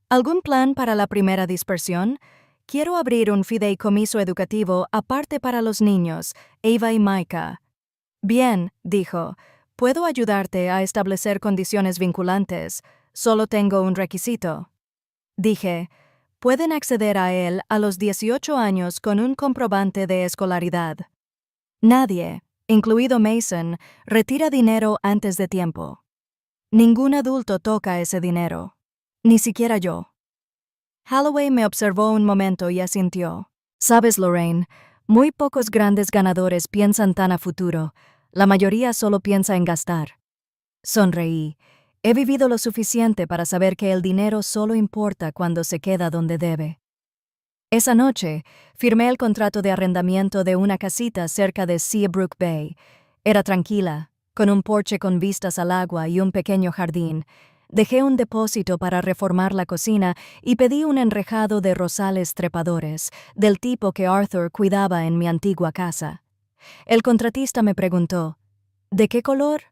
«¿Algún plan para la primera dispersión? Quiero abrir un fideicomiso educativo aparte para los niños, Ava y Micah». «Bien», dijo, «puedo ayudarte a establecer condiciones vinculantes. Solo tengo un requisito». Dije: «Pueden acceder a él a los 18 años con un comprobante de escolaridad. Nadie, incluido Mason, retira dinero antes de tiempo. Ningún adulto toca ese dinero. Ni siquiera yo». Holloway me observó un momento y asintió. «Sabes, Lorraine, muy pocos grandes ganadores piensan tan a futuro. La mayoría solo piensa en gastar». Sonreí. He vivido lo suficiente para saber que el dinero solo importa cuando se queda donde debe. Esa noche, firmé el contrato de arrendamiento de una casita cerca de Seabrook Bay. Era tranquila, con un porche con vistas al agua y un pequeño jardín. Dejé un depósito para reformar la cocina y pedí un enrejado de rosales trepadores, del tipo que Arthur cuidaba en mi antigua casa. El contratista me preguntó: «¿De qué color?».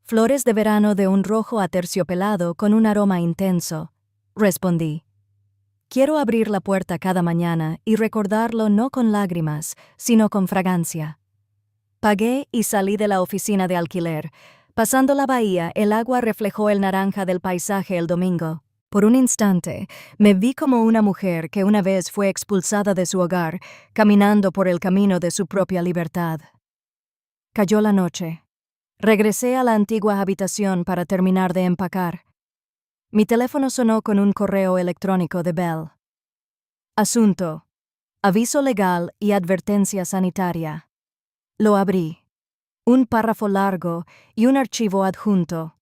«Flores de verano de un rojo aterciopelado con un aroma intenso», respondí. «Quiero abrir la puerta cada mañana y recordarlo no con lágrimas, sino con fragancia». Pagué y salí de la oficina de alquiler. Pasando la bahía, el agua reflejó el naranja del paisaje el domingo. Por un instante, me vi como una mujer que una vez fue expulsada de su hogar, caminando por el camino de su propia libertad. Cayó la noche. Regresé a la antigua habitación para terminar de empacar. Mi teléfono sonó con un correo electrónico de Bell. Asunto: aviso legal y advertencia sanitaria. Lo abrí. Un párrafo largo y un archivo adjunto.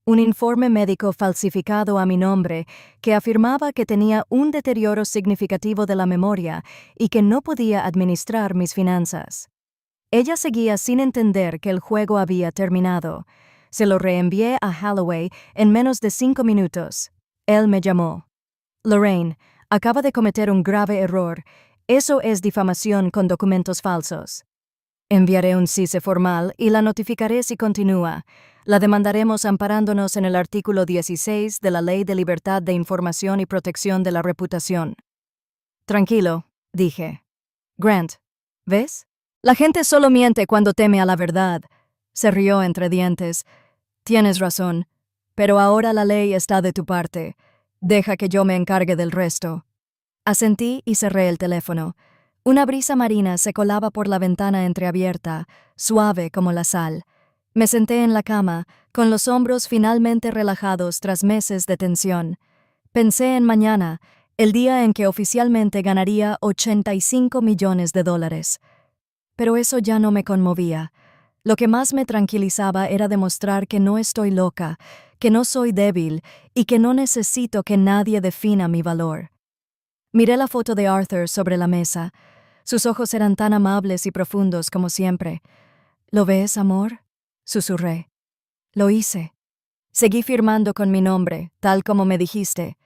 Un informe médico falsificado a mi nombre que afirmaba que tenía un deterioro significativo de la memoria y que no podía administrar mis finanzas. Ella seguía sin entender que el juego había terminado. Se lo reenvié a Holloway en menos de 5 minutos. Él me llamó. «Lorraine, acaba de cometer un grave error. Eso es difamación con documentos falsos. Enviaré un cese formal y la notificaré si continúa. La demandaremos amparándonos en el artículo 16 de la Ley de Libertad de Información y Protección de la Reputación. Tranquilo, dije. Grant, ¿ves? La gente solo miente cuando teme a la verdad. Se rió entre dientes. Tienes razón, pero ahora la ley está de tu parte. Deja que yo me encargue del resto. Asentí y cerré el teléfono. Una brisa marina se colaba por la ventana entreabierta, suave como la sal. Me senté en la cama, con los hombros finalmente relajados tras meses de tensión. Pensé en mañana, el día en que oficialmente ganaría $85 millones. Pero eso ya no me conmovía. Lo que más me tranquilizaba era demostrar que no estoy loca, que no soy débil y que no necesito que nadie defina mi valor. Miré la foto de Arthur sobre la mesa. Sus ojos eran tan amables y profundos como siempre. ¿Lo ves, amor?, susurré. Lo hice. Seguí firmando con mi nombre, tal como me dijiste.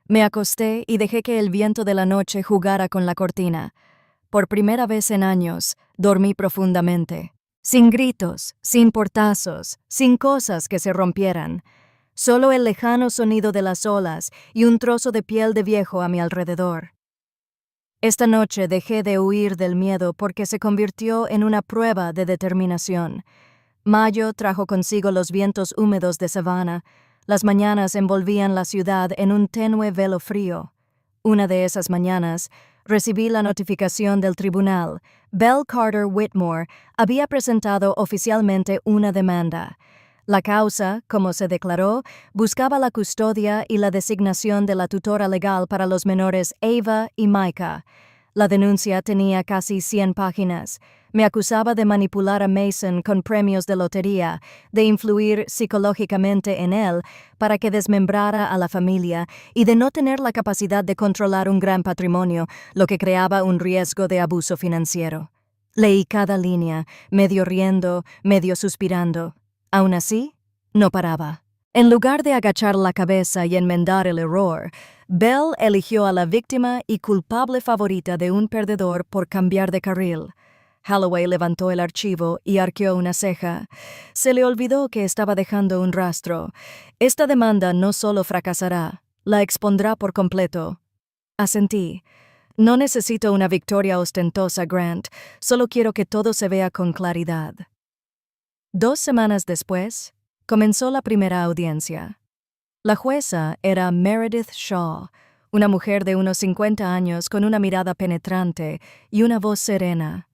Me acosté y dejé que el viento de la noche jugara con la cortina. Por primera vez en años, dormí profundamente. Sin gritos, sin portazos, sin cosas que se rompieran. Solo el lejano sonido de las olas y un trozo de piel de viejo a mi alrededor. Esta noche dejé de huir del miedo porque se convirtió en una prueba de determinación. Mayo trajo consigo los vientos húmedos de Savannah. Las mañanas envolvían la ciudad en un tenue velo frío. Una de esas mañanas, recibí la notificación del tribunal. Belle Carter Whitmore había presentado oficialmente una demanda. La causa, como se declaró, buscaba la custodia y la designación de la tutora legal para los menores Ava y Micah. La denuncia tenía casi 100 páginas. Me acusaba de manipular a Mason con premios de lotería, de influir psicológicamente en él para que desmembrara a la familia y de no tener la capacidad de controlar un gran patrimonio, lo que creaba un riesgo de abuso financiero. Leí cada línea, medio riendo, medio suspirando. Aún así, no paraba. En lugar de agachar la cabeza y enmendar el error, Belle eligió a la víctima y culpable favorita de un perdedor por cambiar de carril. Holloway levantó el archivo y arqueó una ceja. Se le olvidó que estaba dejando un rastro. Esta demanda no solo fracasará, la expondrá por completo. Asentí. No necesito una victoria ostentosa, Grant. Solo quiero que todo se vea con claridad. 2 semanas después, comenzó la primera audiencia. La jueza era Meredith Shaw, una mujer de unos 50 años con una mirada penetrante y una voz serena.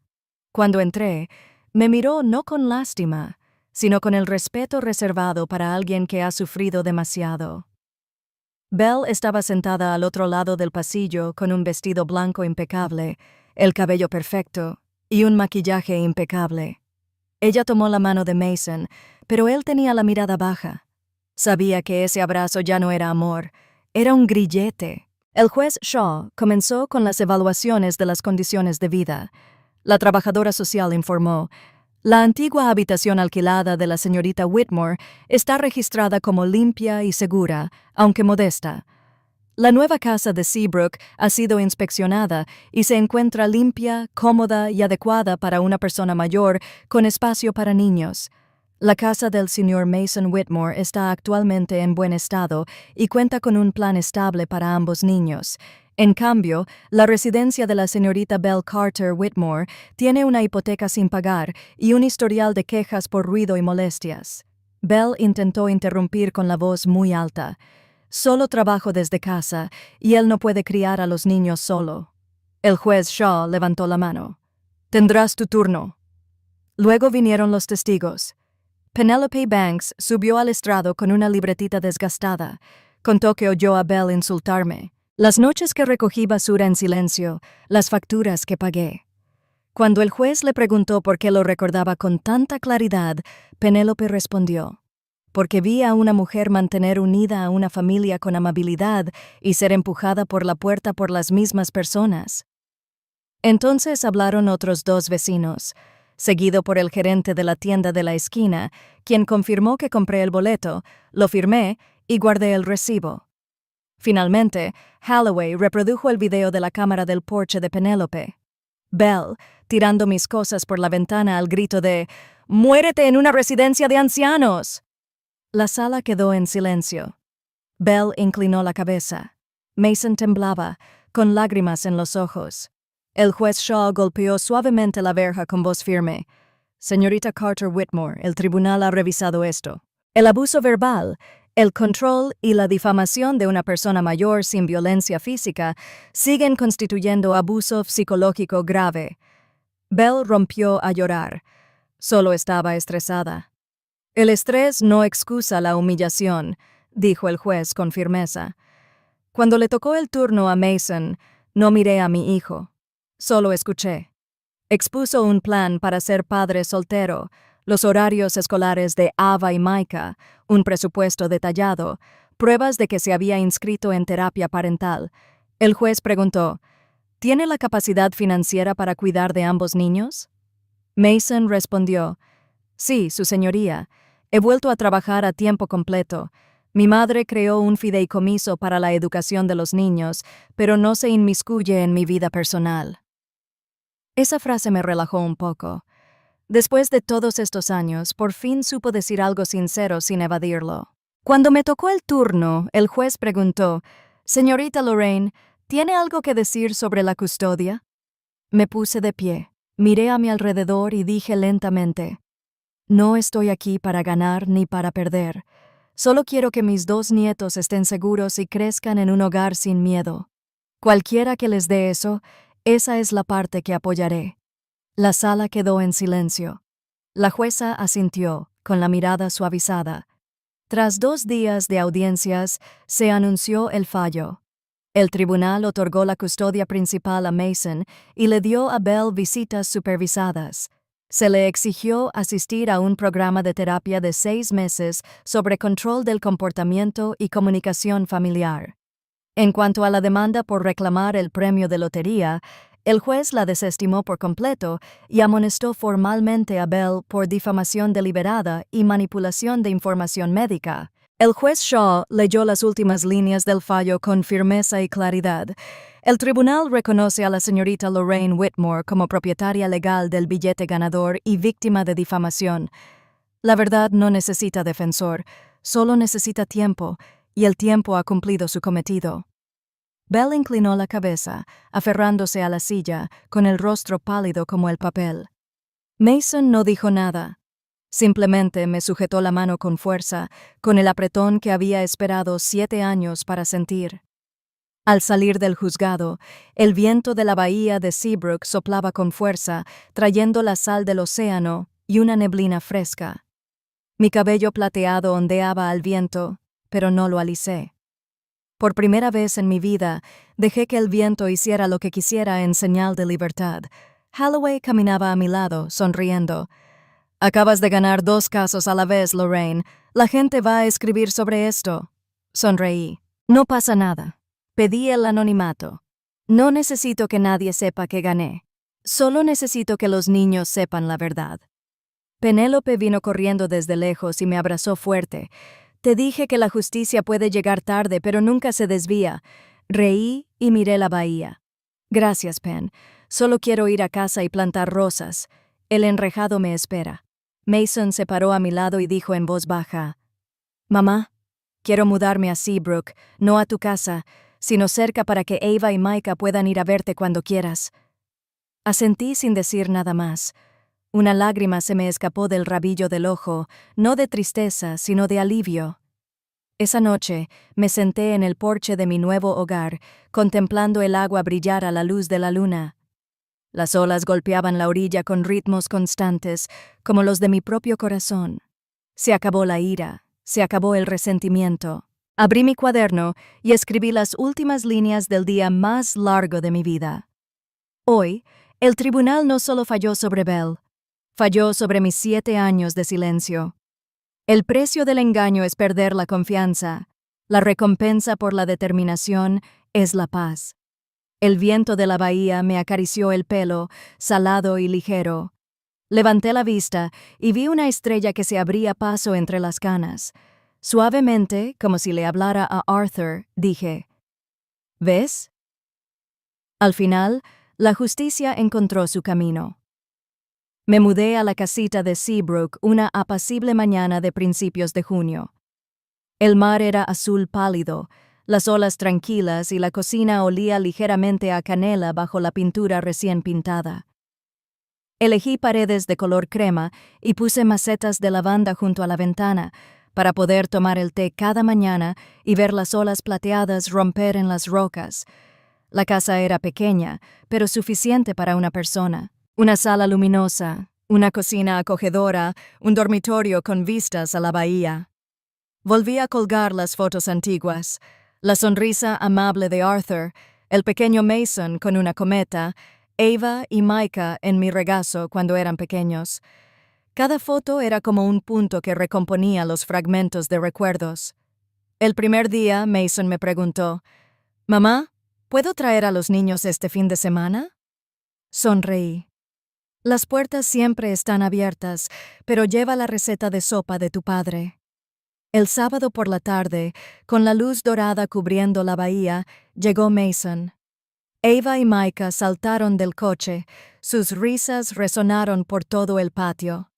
Cuando entré, me miró no con lástima, sino con el respeto reservado para alguien que ha sufrido demasiado. Belle estaba sentada al otro lado del pasillo con un vestido blanco impecable, el cabello perfecto y un maquillaje impecable. Ella tomó la mano de Mason, pero él tenía la mirada baja. Sabía que ese abrazo ya no era amor, era un grillete. El juez Shaw comenzó con las evaluaciones de las condiciones de vida. La trabajadora social informó: la antigua habitación alquilada de la señorita Whitmore está registrada como limpia y segura, aunque modesta. La nueva casa de Seabrook ha sido inspeccionada y se encuentra limpia, cómoda y adecuada para una persona mayor con espacio para niños. La casa del señor Mason Whitmore está actualmente en buen estado y cuenta con un plan estable para ambos niños. En cambio, la residencia de la señorita Belle Carter Whitmore tiene una hipoteca sin pagar y un historial de quejas por ruido y molestias. Belle intentó interrumpir con la voz muy alta. Solo trabajo desde casa y él no puede criar a los niños solo. El juez Shaw levantó la mano. Tendrás tu turno. Luego vinieron los testigos. Penelope Banks subió al estrado con una libretita desgastada. Contó que oyó a Belle insultarme. Las noches que recogí basura en silencio, las facturas que pagué. Cuando el juez le preguntó por qué lo recordaba con tanta claridad, Penélope respondió: porque vi a una mujer mantener unida a una familia con amabilidad y ser empujada por la puerta por las mismas personas. Entonces hablaron otros 2 vecinos, seguido por el gerente de la tienda de la esquina, quien confirmó que compré el boleto, lo firmé y guardé el recibo. Finalmente, Holloway reprodujo el video de la cámara del porche de Penélope. Belle, tirando mis cosas por la ventana al grito de «¡Muérete en una residencia de ancianos!». La sala quedó en silencio. Belle inclinó la cabeza. Mason temblaba, con lágrimas en los ojos. El juez Shaw golpeó suavemente la verja con voz firme. «Señorita Carter Whitmore, el tribunal ha revisado esto. El abuso verbal, el control y la difamación de una persona mayor sin violencia física siguen constituyendo abuso psicológico grave». Belle rompió a llorar. Solo estaba estresada. «El estrés no excusa la humillación», dijo el juez con firmeza. Cuando le tocó el turno a Mason, no miré a mi hijo. Solo escuché. Expuso un plan para ser padre soltero, los horarios escolares de Ava y Micah, un presupuesto detallado, pruebas de que se había inscrito en terapia parental. El juez preguntó, ¿tiene la capacidad financiera para cuidar de ambos niños? Mason respondió, sí, su señoría. He vuelto a trabajar a tiempo completo. Mi madre creó un fideicomiso para la educación de los niños, pero no se inmiscuye en mi vida personal. Esa frase me relajó un poco. Después de todos estos años, por fin supo decir algo sincero sin evadirlo. Cuando me tocó el turno, el juez preguntó, «Señorita Lorraine, ¿tiene algo que decir sobre la custodia?» Me puse de pie, miré a mi alrededor y dije lentamente, «No estoy aquí para ganar ni para perder. Solo quiero que mis 2 nietos estén seguros y crezcan en un hogar sin miedo. Cualquiera que les dé eso, esa es la parte que apoyaré». La sala quedó en silencio. La jueza asintió, con la mirada suavizada. Tras 2 días de audiencias, se anunció el fallo. El tribunal otorgó la custodia principal a Mason y le dio a Belle visitas supervisadas. Se le exigió asistir a un programa de terapia de 6 meses sobre control del comportamiento y comunicación familiar. En cuanto a la demanda por reclamar el premio de lotería, el juez la desestimó por completo y amonestó formalmente a Belle por difamación deliberada y manipulación de información médica. El juez Shaw leyó las últimas líneas del fallo con firmeza y claridad. El tribunal reconoce a la señorita Lorraine Whitmore como propietaria legal del billete ganador y víctima de difamación. La verdad no necesita defensor, solo necesita tiempo, y el tiempo ha cumplido su cometido. Belle inclinó la cabeza, aferrándose a la silla, con el rostro pálido como el papel. Mason no dijo nada. Simplemente me sujetó la mano con fuerza, con el apretón que había esperado 7 años para sentir. Al salir del juzgado, el viento de la bahía de Seabrook soplaba con fuerza, trayendo la sal del océano y una neblina fresca. Mi cabello plateado ondeaba al viento, pero no lo alicé. Por primera vez en mi vida, dejé que el viento hiciera lo que quisiera en señal de libertad. Holloway caminaba a mi lado, sonriendo. «Acabas de ganar 2 casos a la vez, Lorraine. La gente va a escribir sobre esto». Sonreí. «No pasa nada. Pedí el anonimato. No necesito que nadie sepa que gané. Solo necesito que los niños sepan la verdad». Penélope vino corriendo desde lejos y me abrazó fuerte. «Te dije que la justicia puede llegar tarde, pero nunca se desvía». Reí y miré la bahía. «Gracias, Pen. Solo quiero ir a casa y plantar rosas. El enrejado me espera». Mason se paró a mi lado y dijo en voz baja, «Mamá, quiero mudarme a Seabrook, no a tu casa, sino cerca para que Ava y Micah puedan ir a verte cuando quieras». Asentí sin decir nada más. Una lágrima se me escapó del rabillo del ojo, no de tristeza, sino de alivio. Esa noche me senté en el porche de mi nuevo hogar, contemplando el agua brillar a la luz de la luna. Las olas golpeaban la orilla con ritmos constantes, como los de mi propio corazón. Se acabó la ira, se acabó el resentimiento. Abrí mi cuaderno y escribí las últimas líneas del día más largo de mi vida. Hoy, el tribunal no solo falló sobre Belle, falló sobre mis 7 años de silencio. El precio del engaño es perder la confianza. La recompensa por la determinación es la paz. El viento de la bahía me acarició el pelo, salado y ligero. Levanté la vista y vi una estrella que se abría paso entre las canas. Suavemente, como si le hablara a Arthur, dije, ¿Ves? Al final, la justicia encontró su camino. Me mudé a la casita de Seabrook una apacible mañana de principios de junio. El mar era azul pálido, las olas tranquilas y la cocina olía ligeramente a canela bajo la pintura recién pintada. Elegí paredes de color crema y puse macetas de lavanda junto a la ventana para poder tomar el té cada mañana y ver las olas plateadas romper en las rocas. La casa era pequeña, pero suficiente para una persona. Una sala luminosa, una cocina acogedora, un dormitorio con vistas a la bahía. Volví a colgar las fotos antiguas, la sonrisa amable de Arthur, el pequeño Mason con una cometa, Ava y Micah en mi regazo cuando eran pequeños. Cada foto era como un punto que recomponía los fragmentos de recuerdos. El primer día, Mason me preguntó, «Mamá, ¿puedo traer a los niños este fin de semana?» Sonreí. Las puertas siempre están abiertas, pero lleva la receta de sopa de tu padre. El sábado por la tarde, con la luz dorada cubriendo la bahía, llegó Mason. Ava y Micah saltaron del coche, sus risas resonaron por todo el patio.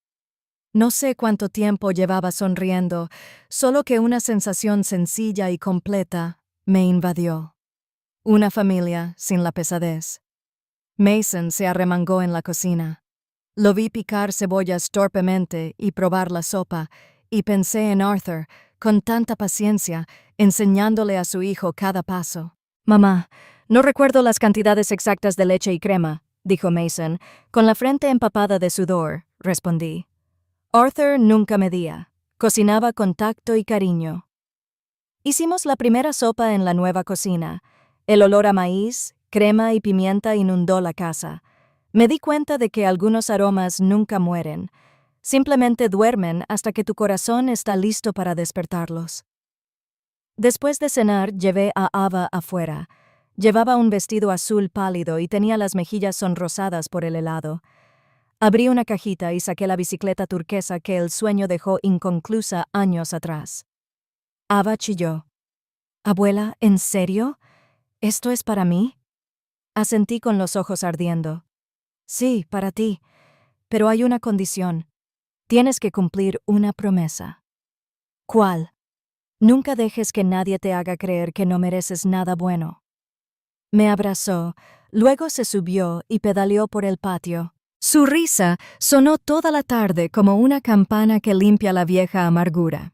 No sé cuánto tiempo llevaba sonriendo, solo que una sensación sencilla y completa me invadió. Una familia sin la pesadez. Mason se arremangó en la cocina. Lo vi picar cebollas torpemente y probar la sopa, y pensé en Arthur, con tanta paciencia, enseñándole a su hijo cada paso. «Mamá, no recuerdo las cantidades exactas de leche y crema», dijo Mason. «Con la frente empapada de sudor», respondí. Arthur nunca medía. Cocinaba con tacto y cariño. Hicimos la primera sopa en la nueva cocina. El olor a maíz, crema y pimienta inundó la casa. Me di cuenta de que algunos aromas nunca mueren. Simplemente duermen hasta que tu corazón está listo para despertarlos. Después de cenar, llevé a Ava afuera. Llevaba un vestido azul pálido y tenía las mejillas sonrosadas por el helado. Abrí una cajita y saqué la bicicleta turquesa que el sueño dejó inconclusa años atrás. Ava chilló. «Abuela, ¿en serio? ¿Esto es para mí?» Asentí con los ojos ardiendo. «Sí, para ti. Pero hay una condición. Tienes que cumplir una promesa». «¿Cuál?» «Nunca dejes que nadie te haga creer que no mereces nada bueno». Me abrazó, luego se subió y pedaleó por el patio. Su risa sonó toda la tarde como una campana que limpia la vieja amargura.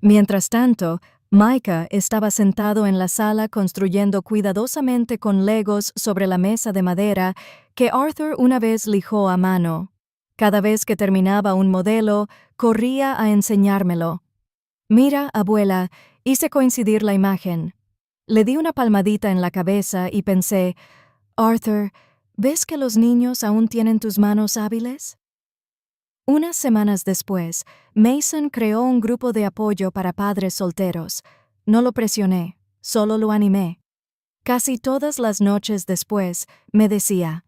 Mientras tanto, Micah estaba sentado en la sala construyendo cuidadosamente con legos sobre la mesa de madera que Arthur una vez lijó a mano. Cada vez que terminaba un modelo, corría a enseñármelo. «Mira, abuela, hice coincidir la imagen». Le di una palmadita en la cabeza y pensé, «Arthur, ¿ves que los niños aún tienen tus manos hábiles?» Unas semanas después, Mason creó un grupo de apoyo para padres solteros. No lo presioné, solo lo animé. Casi todas las noches después, me decía,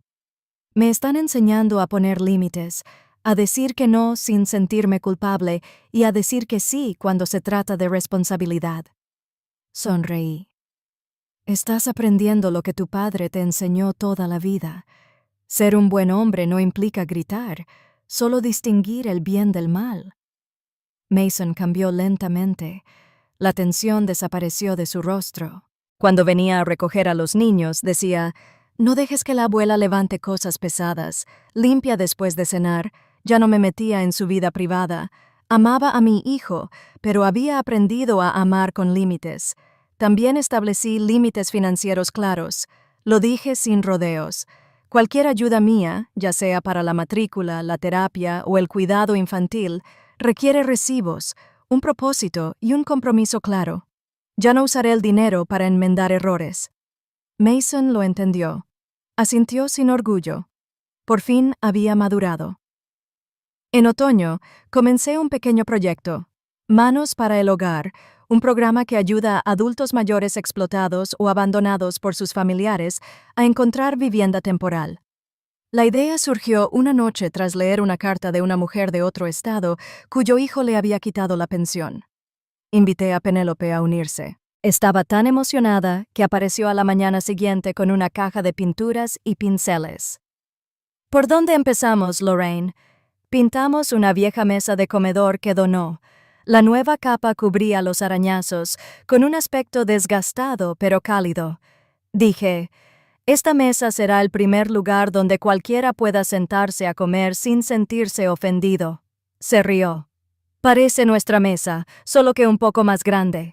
«Me están enseñando a poner límites, a decir que no sin sentirme culpable y a decir que sí cuando se trata de responsabilidad». Sonreí. «Estás aprendiendo lo que tu padre te enseñó toda la vida. Ser un buen hombre no implica gritar, solo distinguir el bien del mal». Mason cambió lentamente. La tensión desapareció de su rostro. Cuando venía a recoger a los niños, decía, «No dejes que la abuela levante cosas pesadas. Limpia después de cenar». Ya no me metía en su vida privada. Amaba a mi hijo, pero había aprendido a amar con límites. También establecí límites financieros claros. Lo dije sin rodeos. Cualquier ayuda mía, ya sea para la matrícula, la terapia o el cuidado infantil, requiere recibos, un propósito y un compromiso claro. Ya no usaré el dinero para enmendar errores. Mason lo entendió. Asintió sin orgullo. Por fin había madurado. En otoño, comencé un pequeño proyecto, Manos para el Hogar, un programa que ayuda a adultos mayores explotados o abandonados por sus familiares a encontrar vivienda temporal. La idea surgió una noche tras leer una carta de una mujer de otro estado cuyo hijo le había quitado la pensión. Invité a Penélope a unirse. Estaba tan emocionada que apareció a la mañana siguiente con una caja de pinturas y pinceles. ¿Por dónde empezamos, Lorraine? Pintamos una vieja mesa de comedor que donó. La nueva capa cubría los arañazos, con un aspecto desgastado pero cálido. Dije, esta mesa será el primer lugar donde cualquiera pueda sentarse a comer sin sentirse ofendido. Se rió. Parece nuestra mesa, solo que un poco más grande.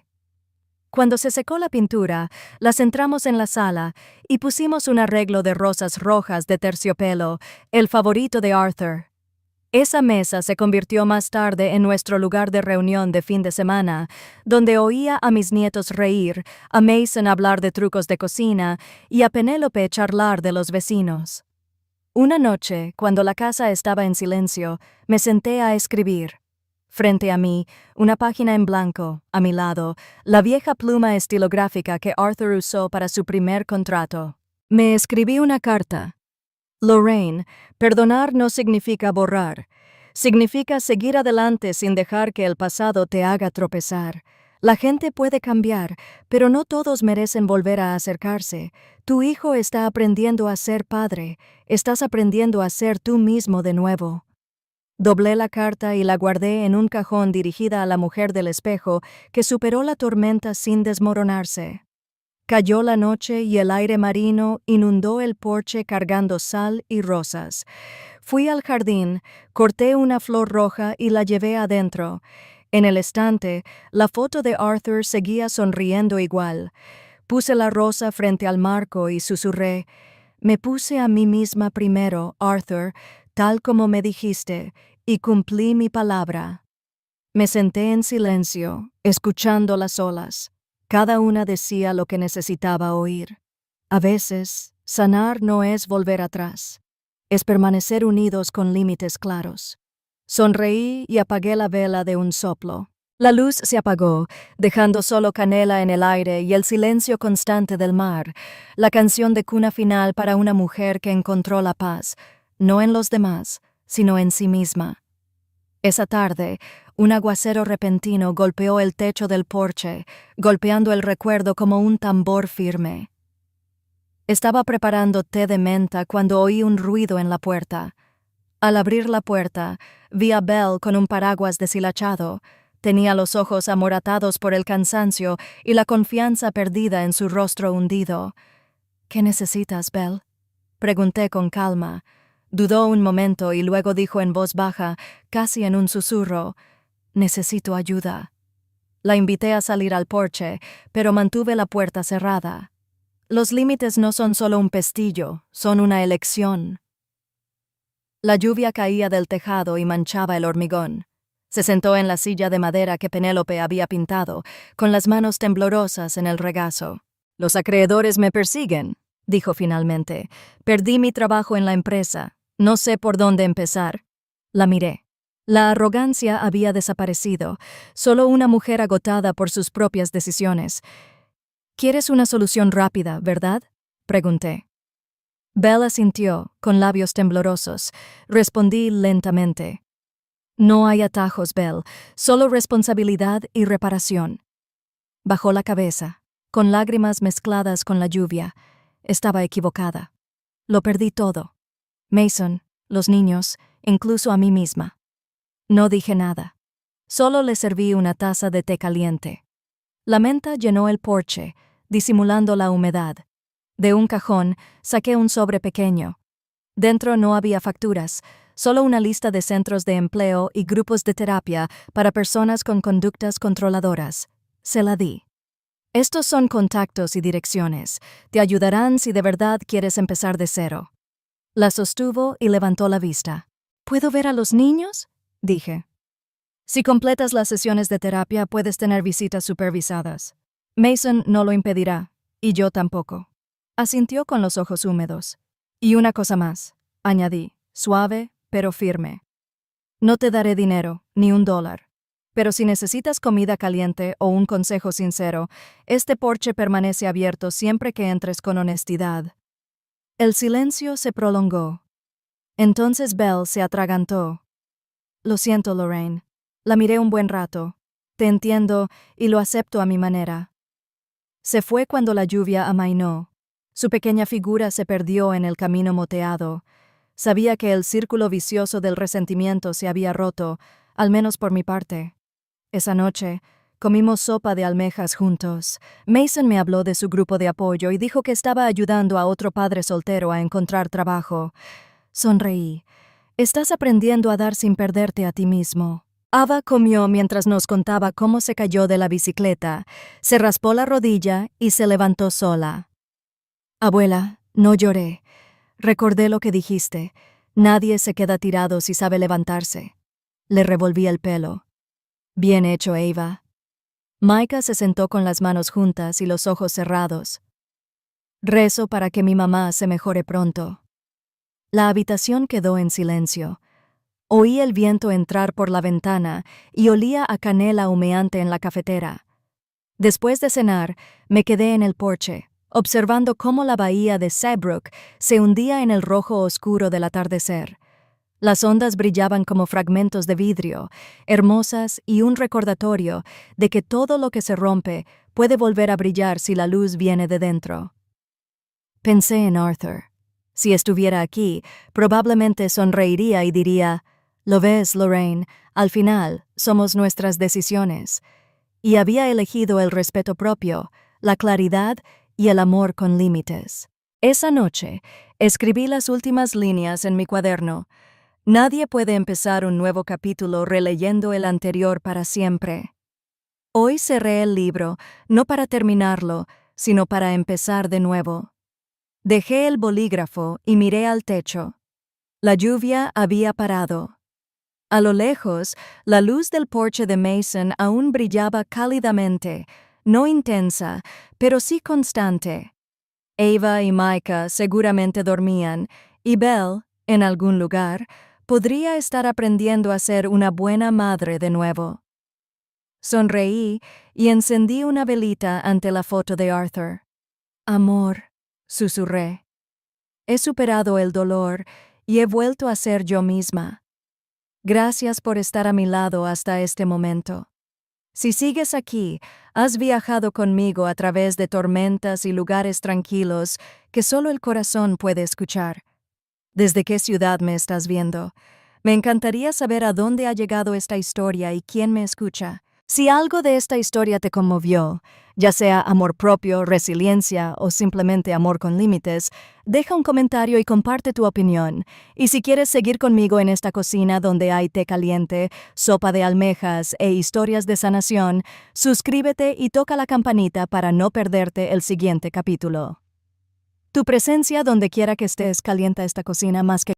Cuando se secó la pintura, la centramos en la sala y pusimos un arreglo de rosas rojas de terciopelo, el favorito de Arthur. Esa mesa se convirtió más tarde en nuestro lugar de reunión de fin de semana, donde oía a mis nietos reír, a Mason hablar de trucos de cocina y a Penélope charlar de los vecinos. Una noche, cuando la casa estaba en silencio, me senté a escribir. Frente a mí, una página en blanco, a mi lado, la vieja pluma estilográfica que Arthur usó para su primer contrato. Me escribí una carta. Lorraine, perdonar no significa borrar. Significa seguir adelante sin dejar que el pasado te haga tropezar. La gente puede cambiar, pero no todos merecen volver a acercarse. Tu hijo está aprendiendo a ser padre. Estás aprendiendo a ser tú mismo de nuevo. Doblé la carta y la guardé en un cajón dirigida a la mujer del espejo que superó la tormenta sin desmoronarse. Cayó la noche y el aire marino inundó el porche cargando sal y rosas. Fui al jardín, corté una flor roja y la llevé adentro. En el estante, la foto de Arthur seguía sonriendo igual. Puse la rosa frente al marco y susurré, «Me puse a mí misma primero, Arthur, tal como me dijiste, y cumplí mi palabra». Me senté en silencio, escuchando las olas. Cada una decía lo que necesitaba oír. A veces, sanar no es volver atrás. Es permanecer unidos con límites claros. Sonreí y apagué la vela de un soplo. La luz se apagó, dejando solo canela en el aire y el silencio constante del mar, la canción de cuna final para una mujer que encontró la paz, no en los demás, sino en sí misma. Esa tarde, un aguacero repentino golpeó el techo del porche, golpeando el recuerdo como un tambor firme. Estaba preparando té de menta cuando oí un ruido en la puerta. Al abrir la puerta, vi a Belle con un paraguas deshilachado. Tenía los ojos amoratados por el cansancio y la confianza perdida en su rostro hundido. «¿Qué necesitas, Belle?», pregunté con calma. Dudó un momento y luego dijo en voz baja, casi en un susurro, «Necesito ayuda». La invité a salir al porche, pero mantuve la puerta cerrada. Los límites no son solo un pestillo, son una elección. La lluvia caía del tejado y manchaba el hormigón. Se sentó en la silla de madera que Penélope había pintado, con las manos temblorosas en el regazo. «Los acreedores me persiguen», dijo finalmente. «Perdí mi trabajo en la empresa. No sé por dónde empezar». La miré. La arrogancia había desaparecido, solo una mujer agotada por sus propias decisiones. «¿Quieres una solución rápida, verdad?», pregunté. Belle asintió, con labios temblorosos. Respondí lentamente. «No hay atajos, Belle, solo responsabilidad y reparación». Bajó la cabeza, con lágrimas mezcladas con la lluvia. Estaba equivocada. Lo perdí todo. Mason, los niños, incluso a mí misma. No dije nada. Solo le serví una taza de té caliente. La menta llenó el porche, disimulando la humedad. De un cajón saqué un sobre pequeño. Dentro no había facturas, solo una lista de centros de empleo y grupos de terapia para personas con conductas controladoras. Se la di. «Estos son contactos y direcciones. Te ayudarán si de verdad quieres empezar de cero». La sostuvo y levantó la vista. «¿Puedo ver a los niños?», dije. «Si completas las sesiones de terapia, puedes tener visitas supervisadas. Mason no lo impedirá, y yo tampoco». Asintió con los ojos húmedos. «Y una cosa más», añadí, suave pero firme. «No te daré dinero, ni $1. Pero si necesitas comida caliente o un consejo sincero, este porche permanece abierto siempre que entres con honestidad». El silencio se prolongó. Entonces Belle se atragantó. «Lo siento, Lorraine». La miré un buen rato. «Te entiendo y lo acepto a mi manera». Se fue cuando la lluvia amainó. Su pequeña figura se perdió en el camino moteado. Sabía que el círculo vicioso del resentimiento se había roto, al menos por mi parte. Esa noche, comimos sopa de almejas juntos. Mason me habló de su grupo de apoyo y dijo que estaba ayudando a otro padre soltero a encontrar trabajo. Sonreí. Estás aprendiendo a dar sin perderte a ti mismo. Ava comió mientras nos contaba cómo se cayó de la bicicleta, se raspó la rodilla y se levantó sola. Abuela, no lloré. Recordé lo que dijiste. Nadie se queda tirado si sabe levantarse. Le revolví el pelo. Bien hecho, Ava. Micah se sentó con las manos juntas y los ojos cerrados. Rezo para que mi mamá se mejore pronto. La habitación quedó en silencio. Oí el viento entrar por la ventana y olía a canela humeante en la cafetera. Después de cenar, me quedé en el porche, observando cómo la bahía de Saybrook se hundía en el rojo oscuro del atardecer. Las ondas brillaban como fragmentos de vidrio, hermosas y un recordatorio de que todo lo que se rompe puede volver a brillar si la luz viene de dentro. Pensé en Arthur. Si estuviera aquí, probablemente sonreiría y diría: «Lo ves, Lorraine, al final somos nuestras decisiones». Y había elegido el respeto propio, la claridad y el amor con límites. Esa noche, escribí las últimas líneas en mi cuaderno. Nadie puede empezar un nuevo capítulo releyendo el anterior para siempre. Hoy cerré el libro, no para terminarlo, sino para empezar de nuevo. Dejé el bolígrafo y miré al techo. La lluvia había parado. A lo lejos, la luz del porche de Mason aún brillaba cálidamente, no intensa, pero sí constante. Ava y Micah seguramente dormían, y Belle, en algún lugar, podría estar aprendiendo a ser una buena madre de nuevo. Sonreí y encendí una velita ante la foto de Arthur. «Amor», susurré. «He superado el dolor y he vuelto a ser yo misma. Gracias por estar a mi lado hasta este momento. Si sigues aquí, has viajado conmigo a través de tormentas y lugares tranquilos que solo el corazón puede escuchar. ¿Desde qué ciudad me estás viendo? Me encantaría saber a dónde ha llegado esta historia y quién me escucha. Si algo de esta historia te conmovió, ya sea amor propio, resiliencia o simplemente amor con límites, deja un comentario y comparte tu opinión. Y si quieres seguir conmigo en esta cocina donde hay té caliente, sopa de almejas e historias de sanación, suscríbete y toca la campanita para no perderte el siguiente capítulo. Tu presencia donde quiera que estés calienta esta cocina más que